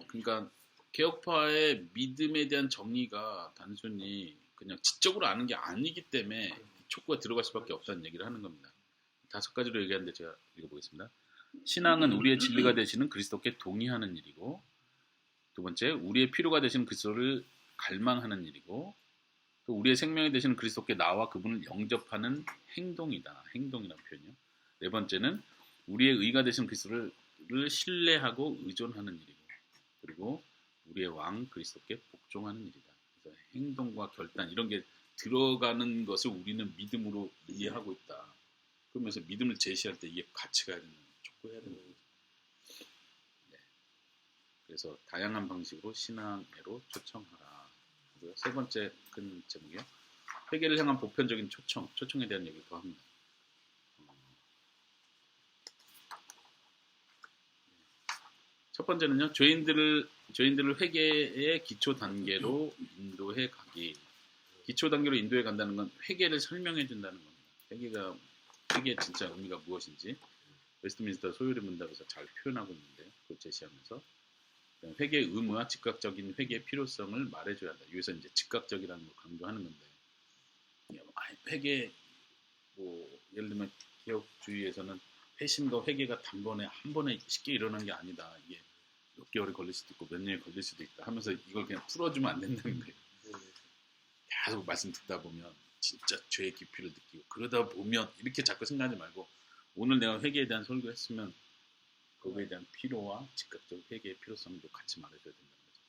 그러니까 개혁파의 믿음에 대한 정의가 단순히 그냥 지적으로 아는 게 아니기 때문에 촉구가 들어갈 수밖에 없다는 얘기를 하는 겁니다. 5가지로 얘기하는데 제가 읽어보겠습니다. 신앙은 우리의 진리가 되시는 그리스도께 동의하는 일이고, 두 번째, 우리의 필요가 되시는 그리스도를 갈망하는 일이고, 또 우리의 생명이 되시는 그리스도께 나와 그분을 영접하는 행동이다. 행동이라는 표현이요. 네 번째는 우리의 의가 되시는 그리스도를 신뢰하고 의존하는 일이고, 그리고 우리의 왕 그리스도께 복종하는 일이다. 그래서 행동과 결단 이런 게 들어가는 것을 우리는 믿음으로 이해하고 있다. 그러면서 믿음을 제시할 때 이게 같이 가야 되는 거예요. 촉구해야 되는 거죠. 네. 그래서 다양한 방식으로 신앙회로 초청하라. 세 번째 큰 제목이요. 회개를 향한 보편적인 초청에 대한 얘기를 더 합니다. 첫 번째는요. 죄인들을 회개의 기초 단계로 인도해 가기. 기초 단계로 인도해 간다는 건 회개를 설명해 준다는 겁니다. 회개의 진짜 의미가 무엇인지 웨스트민스터 소요리 문답에서 잘 표현하고 있는데 그걸 제시하면서 회개의 의무와 즉각적인 회개의 필요성을 말해줘야 한다. 여기서 이제 즉각적이라는 걸 강조하는 건데 회개 예를 들면 개혁주의에서는 회심과 회개가 단번에 한 번에 쉽게 일어나는 게 아니다. 이게 몇 개월이 걸릴 수도 있고 몇 년이 걸릴 수도 있다 하면서 이걸 그냥 풀어주면 안 된다는 거예요. 계속 말씀 듣다 보면 진짜 죄의 깊이를 느끼고 그러다 보면 이렇게 자꾸 생각하지 말고 오늘 내가 회개에 대한 설교를 했으면 거기에 대한 필요와 즉각적 회개의 필요성도 같이 말해줘야 된다는 거죠.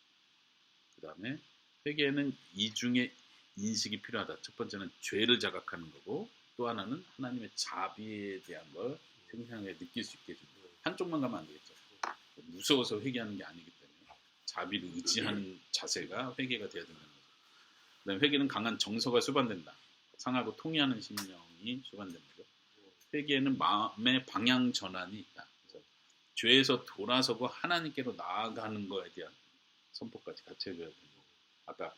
그 다음에 회개에는 이중의 인식이 필요하다. 첫 번째는 죄를 자각하는 거고 또 하나는 하나님의 자비에 대한 걸 생생하게 느낄 수 있게 해줍니다. 한쪽만 가면 안 되겠죠. 무서워서 회개하는 게 아니기 때문에 자비를 의지하는 자세가 회개가 되어야 된다는 거죠. 그다음에 회개는 강한 정서가 수반된다. 상하고 통회하는 심령이 수반되는 거죠. 회개에는 마음의 방향 전환이 있다. 그래서 죄에서 돌아서고 하나님께로 나아가는 거에 대한 선포까지 같이 해줘야 되는 거고, 아까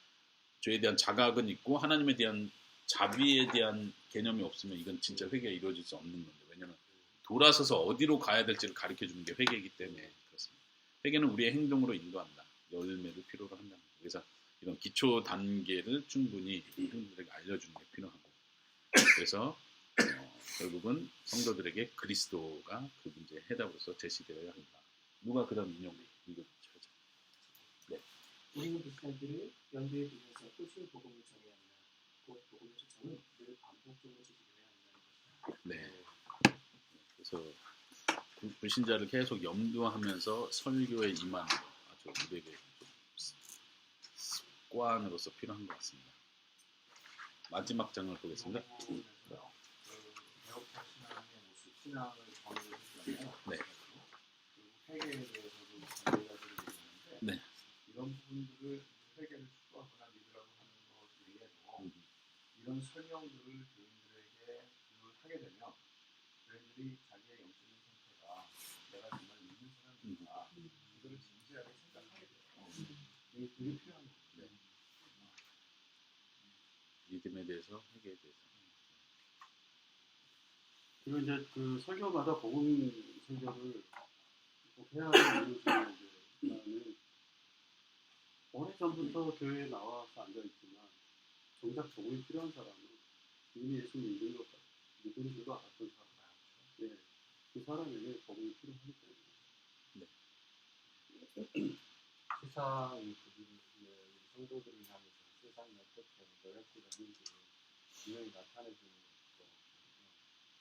죄에 대한 자각은 있고 하나님에 대한 자비에 대한 개념이 없으면 이건 진짜 회개가 이루어질 수 없는 건데, 왜냐하면 돌아서서 어디로 가야 될지를 가르쳐주는 게 회개이기 때문에 그렇습니다. 회개는 우리의 행동으로 인도한다. 열매를 필요로 한다. 그래서 이런 기초 단계를 충분히 성도들에게 알려주는 게 필요하고, 그래서 결국은 성도들에게 그리스도가 그 문제의 해답으로서 제시되어야 한다. 누가 그다음 인용 이거 찾아. 네. 우리는 그리스도인들을 연도에 두면서 꾸준히 복음을 전해야 한다. 곧 복음의 초청은 늘 반복적으로 제시되어야 한다는 것이다. 네. 그래서 불신자를 계속 염두하면서 설교에 임하는 거 아주 우리에게 습관으로서 필요한 것 같습니다. 마지막 장을 보겠습니다. 개혁파 신앙의 모습, 신앙을 전해를 해주잖아요. 네. 그리고 회개에 대해서도 전해가 드리고 있는데 네. 이런 부분들을 회개를 추구하거나 믿으라고 하는 것 외에도 이런 설명들을 교인들에게 늘 하게 되면 교인들이 자기의 영적인 상태가 내가 정말 믿는 사람인가 이거를 진지하게 생각하게 돼요. 이게 되게 필요한 거예요. 네. 믿음에 대해서, 회개에 대해서. 그리고 이제 그 설교마다 복음 설교를 꼭 해야 하는 이유 중에 이제 하나는 오래전부터 교회에 나와서 앉아있지만 정작 복음이 필요한 사람은 이미 예수 믿는 줄 알았던 사람, 예, 그 사람에게 복음이 필요하기 때문에. 네. 세상이 성도들을 향해서 세상이 어떻게 노력하는지 분명히 나타내주는 것도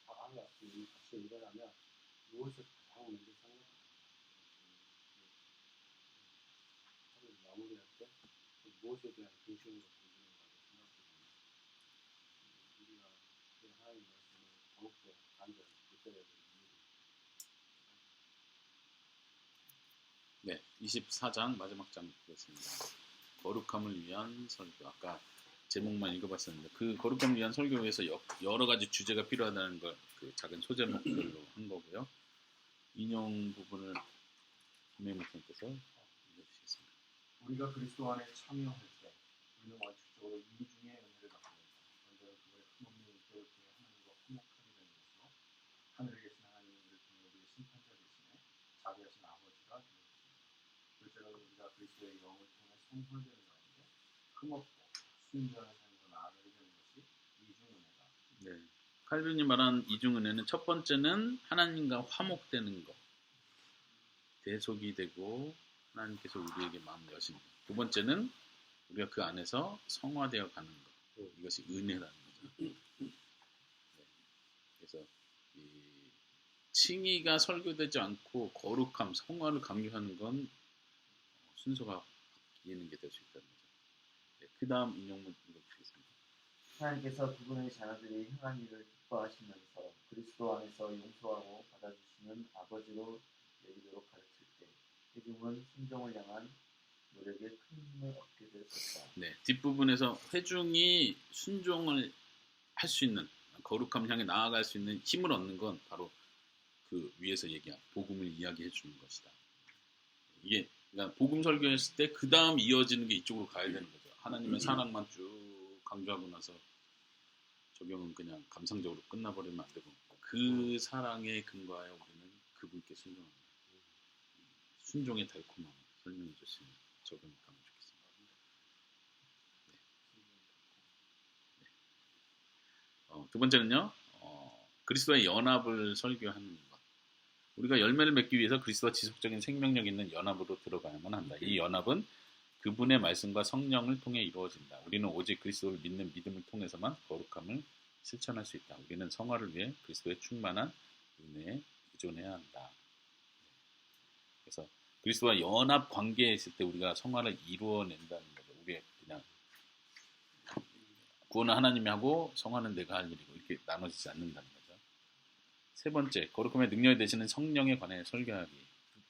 사람이 같이 일어나면 무엇을 가장 먼저 생각합니까? 하루 마무리할 때 무엇에 대한 근심과 궁금함을 생각합니다. 우리가 하나님 말씀을 더욱더 간절히 붙들어야 되는 네, 24장 마지막 장 보겠습니다. 거룩함을 위한 설교. 아까 제목만 읽어봤었는데 그 거룩함을 위한 설교에서 여러 가지 주제가 필요하다는 걸 그 작은 소제목들로 한 거고요. 인용 부분을 김혜무 선생님께서 읽어주시겠습니다. 우리가 그리스도 안에 참여할 때 우리는 원칙적으로 이중의 은혜를 받고 있다. 먼저는 그분의 큰없는 인격을 통해 하나님과 화목하게 되는 것으로 하늘에 계신 하나님을 통해 우리의 심판자 대신에 자비하신 아버지가 되는 것입니다. 둘째는 우리가 그리스도의 영을 통해 성화되는 가운데 흠없고 순전한 삶으로 나아가게 되는 것이 이중은혜다. 네, 칼빈이 말한 이중은혜는 첫 번째는 하나님과 화목되는 것, 대속이 되고 하나님께서 우리에게 마음을 여신다. 두 번째는 우리가 그 안에서 성화되어 가는 것, 이것이 은혜라는 거죠. 네. 그래서 이 칭의가 설교되지 않고 거룩함, 성화를 강조하는 건 순서가 바뀌는 게 될 수 있다는 거죠. 네, 그 다음 인용문 읽어주시겠습니다. 하나님께서 그분의 자녀들이 행한 일을 기뻐하시면서 그리스도 안에서 용서하고 받아주시는 아버지로 여기도록 가르칠 때 회중은 순종을 향한 노력에 큰 힘을 얻게 될 것이다. 네, 뒷부분에서 회중이 순종을 할 수 있는, 거룩함 향해 나아갈 수 있는 힘을 얻는 건 바로 그 위에서 얘기한 복음을 이야기해 주는 것이다. 이게 그러니까 복음 설교했을 때 그 다음 이어지는 게 이쪽으로 가야 되는 거죠. 하나님의 사랑만 쭉 강조하고 나서 적용은 그냥 감상적으로 끝나버리면 안 되고 그 사랑에 근거하여 우리는 그분께 순종합니다. 순종의 달콤함 설명해 주시면 적용하면 좋겠습니다. 네. 두 번째는요, 그리스도의 연합을 설교하는 것. 우리가 열매를 맺기 위해서 그리스도와 지속적인 생명력 있는 연합으로 들어가야만 한다. 이 연합은 그분의 말씀과 성령을 통해 이루어진다. 우리는 오직 그리스도를 믿는 믿음을 통해서만 거룩함을 실천할 수 있다. 우리는 성화를 위해 그리스도의 충만한 은혜에 의존해야 한다. 그래서 그리스도와 연합 관계에 있을 때 우리가 성화를 이루어낸다는 거죠. 우리 그냥 구원은 하나님이 하고 성화는 내가 할 일이고 이렇게 나눠지지 않는다는 거죠. 세 번째, 거룩함의 능력이 되시는 성령에 관해 설교하기.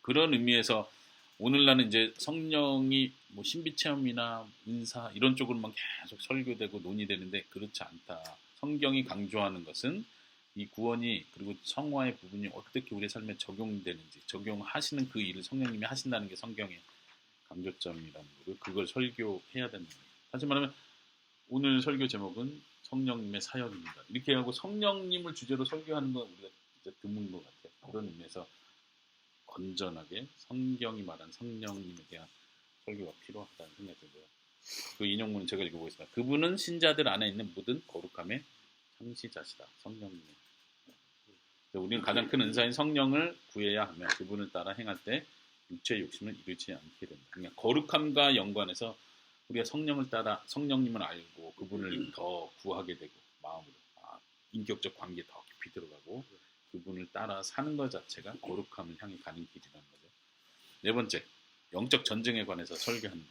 그런 의미에서 오늘날은 이제 성령이 뭐 신비 체험이나 은사 이런 쪽으로만 계속 설교되고 논의되는데 그렇지 않다. 성경이 강조하는 것은 이 구원이 그리고 성화의 부분이 어떻게 우리 삶에 적용되는지 적용하시는 그 일을 성령님이 하신다는 게 성경의 강조점이라는 거고 그걸 설교해야 된다는 거예요. 다시 말하면 오늘 설교 제목은 성령님의 사역입니다. 이렇게 하고 성령님을 주제로 설교하는 건 우리가 진짜 드문 것 같아요. 그런 의미에서 건전하게 성경이 말한 성령님에 대한 설교가 필요하다는 생각이 들고요. 그 인용문은 제가 읽어보겠습니다. 그분은 신자들 안에 있는 모든 거룩함의 창시자시다. 성령님. 우리는 가장 큰 은사인 성령을 구해야 하며 그분을 따라 행할 때 육체의 욕심을 이루지 않게 된다. 그러니까 거룩함과 연관해서 우리가 성령을 따라 성령님을 알고 그분을 더 구하게 되고 마음으로 인격적 관계에 더 깊이 들어가고 그분을 따라 사는 것 자체가 거룩함을 향해 가는 길이라는 거죠. 네 번째, 영적 전쟁에 관해서 설교하는 것.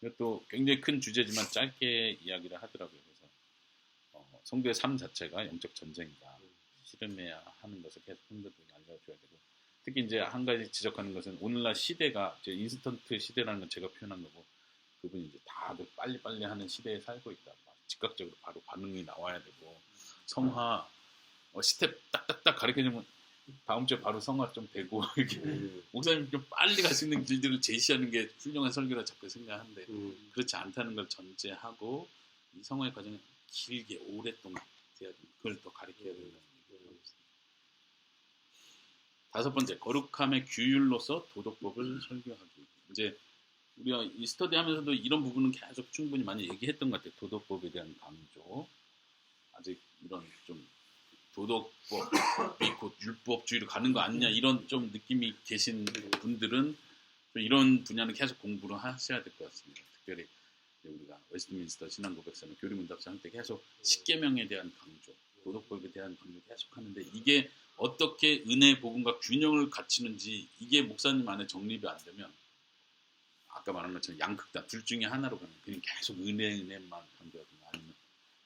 이것도 굉장히 큰 주제지만 짧게 이야기를 하더라고요. 그래서 성도의 삶 자체가 영적 전쟁이다. 실험해야 하는 것을 계속 성도들에게 알려줘야 되고 특히 이제 한 가지 지적하는 것은 오늘날 시대가 이제 인스턴트 시대라는 건 제가 표현한 거고 그분이 이제 다들 빨리빨리 하는 시대에 살고 있다. 즉각적으로 바로 반응이 나와야 되고 성화 스텝 딱딱딱 가르쳐주면 다음 주에 바로 성화 좀 되고 이렇게 목사님 좀 빨리 갈 수 있는 길들을 제시하는 게 훌륭한 설교라 자꾸 생각하는데 그렇지 않다는 걸 전제하고 이 성화의 과정은 길게 오랫동안 돼야 됩니다. 그걸 또 가르쳐야 된다는 얘기입니다. 다섯 번째, 거룩함의 규율로서 도덕법을 설교하기. 이제 우리가 이 스터디 하면서도 이런 부분은 계속 충분히 많이 얘기했던 것 같아요. 도덕법에 대한 강조. 아직 이런 좀 도덕법이 곧 율법주의로 가는 거 아니냐 이런 좀 느낌이 계신 분들은 좀 이런 분야는 계속 공부를 하셔야 될 것 같습니다. 특별히 우리가 웨스트민스터 신앙고백서나 교리문답서 할 때 계속 십계명에 대한 강조, 도덕법에 대한 강조 계속 하는데 이게 어떻게 은혜의 복음과 균형을 갖추는지 이게 목사님 안에 정립이 안 되면 아까 말한 것처럼 양극단 둘 중에 하나로 가면 그냥 계속 은혜만 강조하거나 아니면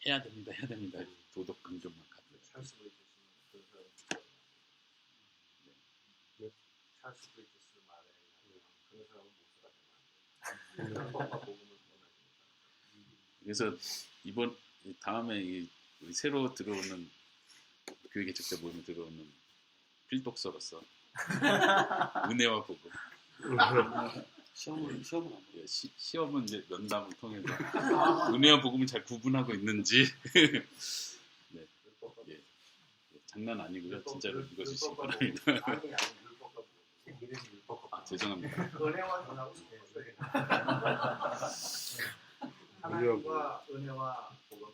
해야 됩니다 도덕 강조만 가져요. 찰스 브리지스 말에 그런 사람은 목사가 되면 그래서 이번 다음에 우리 새로 들어오는 교육의 적자 모임에 들어오는 필독서로서 은혜와 복음 시험은 안 시험은 이제 면담을 통해서 은혜와 복음을 잘 구분하고 있는지 네. 예. 장난 아니고요. 진짜로 읽어주시기 바랍니다. 죄송합니다. 은혜와 전하고 하나님과 은혜와 복음.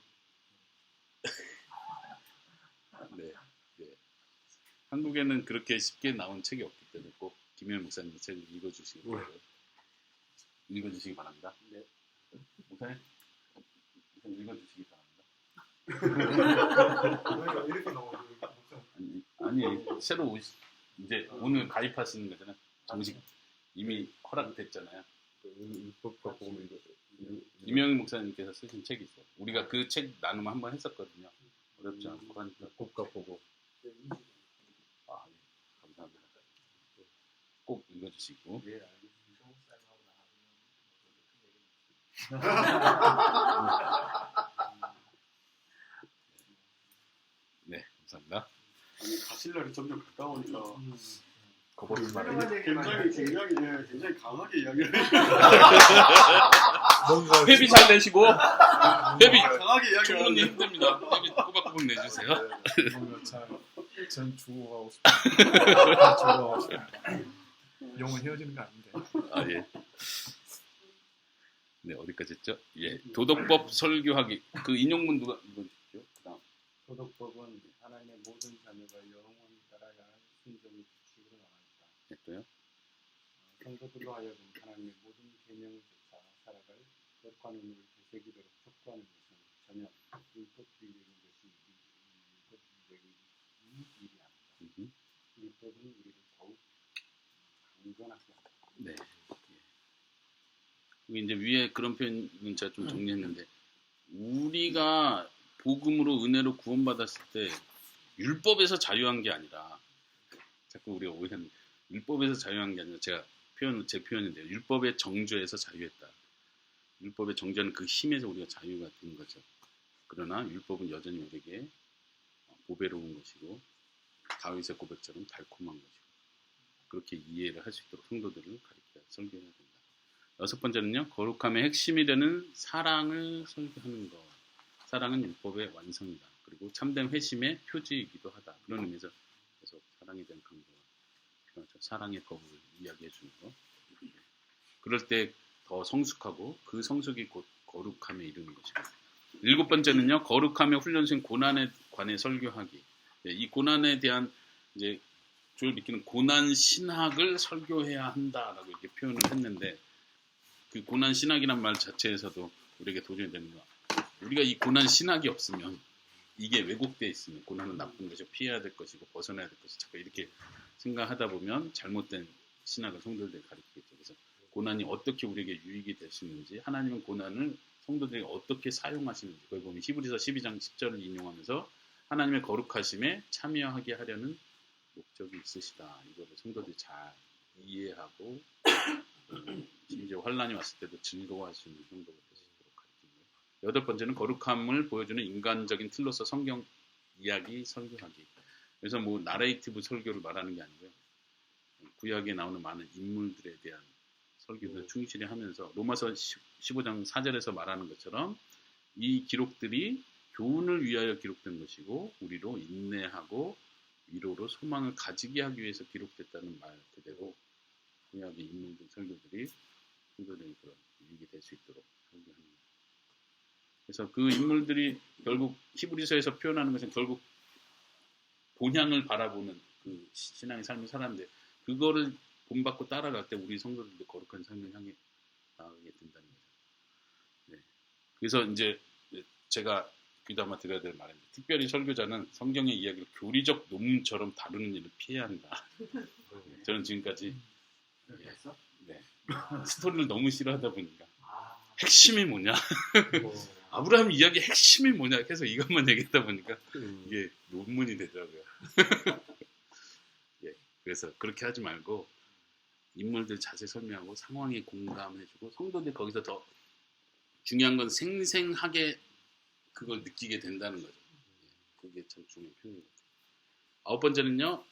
네. 한국에는 그렇게 쉽게 나온 책이 없기 때문에 꼭 김현 목사님 책을 읽어주시기 바랍니다. 읽어주시기 바랍니다. 네. 목사님 읽어주시기 바랍니다. 이렇게 나오고 아니 새로 이제 오늘 가입하시는 거잖아요. 정식 이미 허락됐잖아요. 율법과 복음을 읽어줘요. 이명희 목사님께서 쓰신 책이 있어요. 우리가 그 책 나눔 한번 했었거든요. 어렵지 않고 하니까 율법과 복음. 예, 감사합니다. 꼭 읽어주시고. 네, 감사합니다. 아니 가실 날이 점점 가까우니까 거버릴 말을 굉장히 강하게 이야기를 회비 잘 내시고 회비 강하게 충분히 이야기하는데 힘듭니다. 회비 꼬박꼬박 내주세요. 뭔가 전 죽어가고 싶어요. 죽어가고 싶어요. 영원 헤어지는 거 아닌데. 아 예. 네 어디까지 했죠? 예 도덕법 설교하기 그 인용문 누가 읽어주십시오. 그다음 도덕법은 하나님의 모든 자녀가 영원히 따라야 할 순종의 규칙으로 나와 있다. 네, 또요? 성도들로 하여금 하나님의 모든 계명을 쫓아 살아갈 율법관원을 되새기도록 촉구하는 것은 전혀 율법주의적인 것이 율법주의적인 일이 아니다. 율법은 우리를 더욱 강건하게 한다. 네. 예. 이제 위에 그런 표현은 제가 좀 정리했는데 우리가 복음으로 은혜로 구원받았을 때 율법에서 자유한 게 아니라 자꾸 우리가 오해하는 율법에서 자유한 게 아니라 제가 제 표현인데요. 율법의 정죄에서 자유했다. 율법의 정죄는 그 힘에서 우리가 자유가 된 거죠. 그러나 율법은 여전히 우리에게 보배로운 것이고 다윗의 고백처럼 달콤한 것이고 그렇게 이해를 할 수 있도록 성도들을 가르쳐야 설교해야 된다. 여섯 번째는요. 거룩함의 핵심이 되는 사랑을 설교하는 것. 사랑은 율법의 완성이다. 그리고 참된 회심의 표지이기도 하다. 그런 의미에서 계속 사랑에 대한 강조가 필요하죠. 사랑의 법을 이야기해 주는 것. 그럴 때 더 성숙하고 그 성숙이 곧 거룩함에 이르는 것입니다. 일곱 번째는요. 거룩함의 훈련생 고난에 관해 설교하기. 이 고난에 대한 이제 주를 믿기는 고난 신학을 설교해야 한다라고 이렇게 표현을 했는데 그 고난 신학이란 말 자체에서도 우리에게 도전이 되는 거야. 우리가 이 고난 신학이 없으면 이게 왜곡되어 있으면 고난은 나쁜 것이고 피해야 될 것이고 벗어나야 될 것이고 자꾸 이렇게 생각하다 보면 잘못된 신학을 성도들에게 가르치겠죠. 그래서 고난이 어떻게 우리에게 유익이 될 수 있는지 하나님은 고난을 성도들에게 어떻게 사용하시는지 그걸 보면 히브리서 12장 10절을 인용하면서 하나님의 거룩하심에 참여하게 하려는 목적이 있으시다. 이거를 성도들이 잘 이해하고 심지어 환란이 왔을 때도 즐거워할 수 있는 성도가 될 수 있도록 가르치는 거예요. 여덟 번째는 거룩함을 보여주는 인간적인 틀로서 성경 이야기 설교하기. 그래서 뭐 나레이티브 설교를 말하는 게 아니고요. 구약에 나오는 많은 인물들에 대한 설교를 충실히 하면서 로마서 15장 4절에서 말하는 것처럼 이 기록들이 교훈을 위하여 기록된 것이고 우리로 인내하고 위로로 소망을 가지게 하기 위해서 기록됐다는 말 그대로 구약의 인물들 설교들이 성도들에게 그런 유익이 될 수 있도록 설교합니다. 그래서 그 인물들이 결국 히브리서에서 표현하는 것은 결국 본향을 바라보는 그 신앙의 삶을 살았는데 그거를 본받고 따라갈 때 우리 성도들도 거룩한 삶을 향해 나가게 된다는 거죠. 네. 그래서 이제 제가 귀담아 드려야 될 말입니다. 특별히 설교자는 성경의 이야기를 교리적 논문처럼 다루는 일을 피해야 한다. 네. 저는 지금까지 네. 스토리를 너무 싫어하다 보니까 핵심이 뭐냐? 아브라함 이야기 핵심이 뭐냐? 해서 이것만 얘기하다 보니까 이게 논문이 되더라고요. 예, 그래서 그렇게 하지 말고 인물들 자세히 설명하고 상황에 공감해주고 성도들 거기서 더 중요한 건 생생하게 그걸 느끼게 된다는 거죠. 그게 참 중요한 표현인 것 같아요. 아홉 번째는요.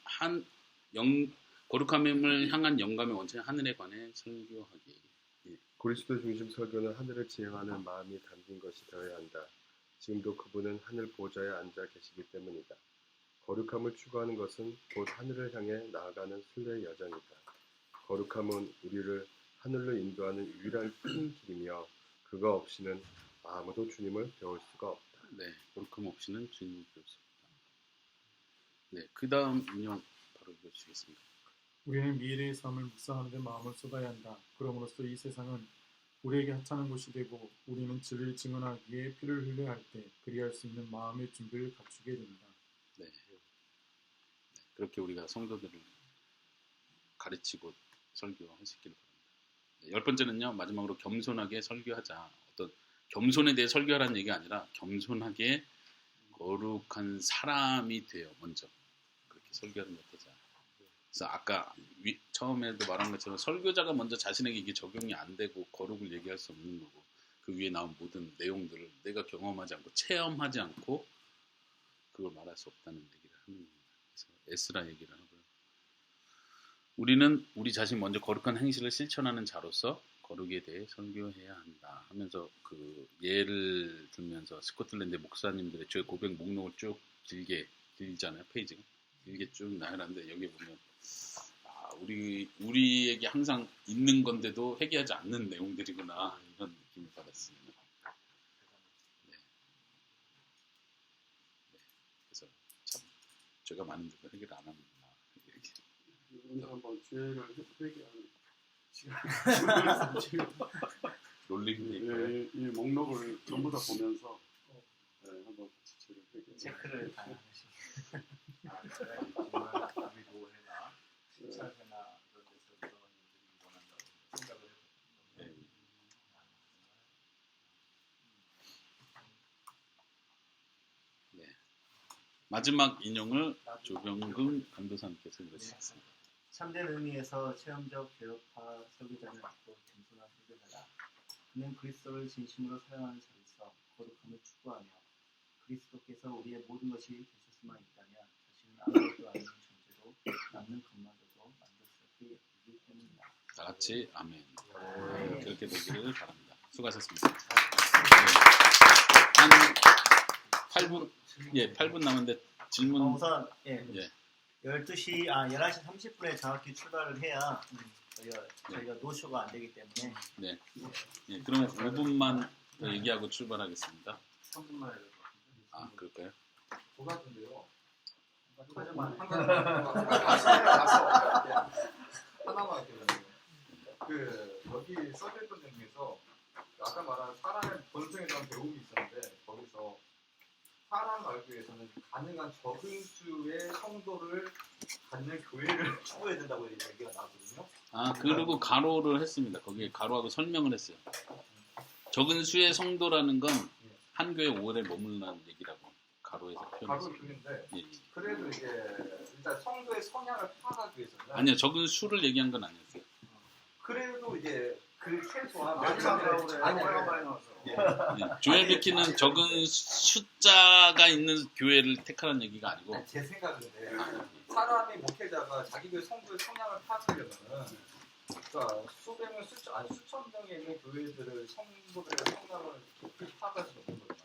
거룩함을 향한 영감의 원천인 하늘에 관해 설교하기. 예. 그리스도 중심 설교는 하늘을 지향하는 마음이 담긴 것이 되어야 한다. 지금도 그분은 하늘 보좌에 앉아 계시기 때문이다. 거룩함을 추구하는 것은 곧 하늘을 향해 나아가는 순례의 여정이다. 거룩함은 우리를 하늘로 인도하는 유일한 큰 길이며 그거 없이는 아무도 주님을 배울 수가 없다. 네, 거룩함 없이는 주님을 배울 수 없다. 네, 그 다음 인용 바로 읽어주시겠습니까? 우리는 미래의 삶을 묵상하는 데 마음을 쏟아야 한다. 그러므로써 이 세상은 우리에게 하찮은 곳이 되고 우리는 진리를 증언하기에 피를 흘려야 할 때 그리할 수 있는 마음의 준비를 갖추게 된다. 네, 그렇게 우리가 성도들을 가르치고 설교할 수 있기를 바랍니다. 네, 열 번째는요. 마지막으로 겸손하게 설교하자. 어떤 겸손에 대해 설교하라는 얘기가 아니라 겸손하게 거룩한 사람이 되어 먼저 그렇게 설교하는 것 같아요. 그래서 아까 처음에도 말한 것처럼 설교자가 먼저 자신에게 이게 적용이 안 되고 거룩을 얘기할 수 없는 거고 그 위에 나온 모든 내용들을 내가 경험하지 않고 체험하지 않고 그걸 말할 수 없다는 얘기를 하는 겁니다. 그래서 에스라 얘기를 하고요. 우리는 우리 자신 먼저 거룩한 행실을 실천하는 자로서 거룩에 대해 설교해야 한다 하면서 그 예를 들면서 스코틀랜드 목사님들의 죄 고백 목록을 쭉 길잖아요. 페이지가 길게 쭉 나열하는데 여기 보면 우리에게 항상 있는 건데도 회개하지 않는 내용들이구나 이런 느낌을 받았습니다. 네. 그래서 참 죄가 많은데도 해결 안 합니다. 오늘 한번 죄를 회개하는 시간. 롤링 이 목록을 전부 다 보면서 한번 죄를 회개. 체크를 다 하시고. 정말 위로해나 칭찬해나 이런 데서 그런 일들이 원한다고 생각을 해보거든요. 네. 마지막 인용을 조병근 강도사님께서 읽어주셨습니다. 참된 의미에서 체험적 개혁파 설교자는 없고 겸손한 설교자다. 그는 그리스도를 진심으로 사랑하는 자로서 거룩함을 추구하며 그리스도께서 우리의 모든 것이 되셨으만 있다면 자신은 아무것도 아닌 존재로 남는 것마저도 만족스럽게 여기기 때문이다. 다 같이 아멘. 그렇게 되기를 바랍니다. 수고하셨습니다. 한 8분, 8분 남았는데 질문. 우선 예. 11시 30분에 정확히 출발을 해야 저희가 노쇼가 안 되기 때문에 네. 예, 그러면 5분만 더 얘기하고 출발하겠습니다. 3분만 해야 될 것 같은데. 아, 그럴까요? 두 가지인데요. 하나만. 하나만 할게요. 여기 써져있던 내용에서 아까 말한 사람의 본성에 대한 배움이 있었는데 거기서 사람 알기 위해서는 가능한 적은 수의 성도를 갖는 교회를 추구해야 된다고 얘기가 나왔거든요. 아, 그리고 가로를 했습니다. 거기에 가로하고 설명을 했어요. 적은 수의 성도라는 건 한 교회 오래 머물라는 얘기라고 가로에서 표현했어요. 가로 교인데 예. 그래도 이제 일단 성도의 성향을 파악하기 위해서는 아니요, 적은 수를 얘기한 건 아니었어요. 그래도 이제 그 최소한 마지막으로 그래. 많이 나와서 조엘 비키는 적은 숫자가 있는 교회를 택하라는 얘기가 아니고 제 생각인데 사람이 목회자가 자기 교회 성도의 성향을 파악하려면은 그러니까 수백 명, 수천 명이 있는 교회들을 성도들의 성향을 깊이 파악할 수 없는 거죠.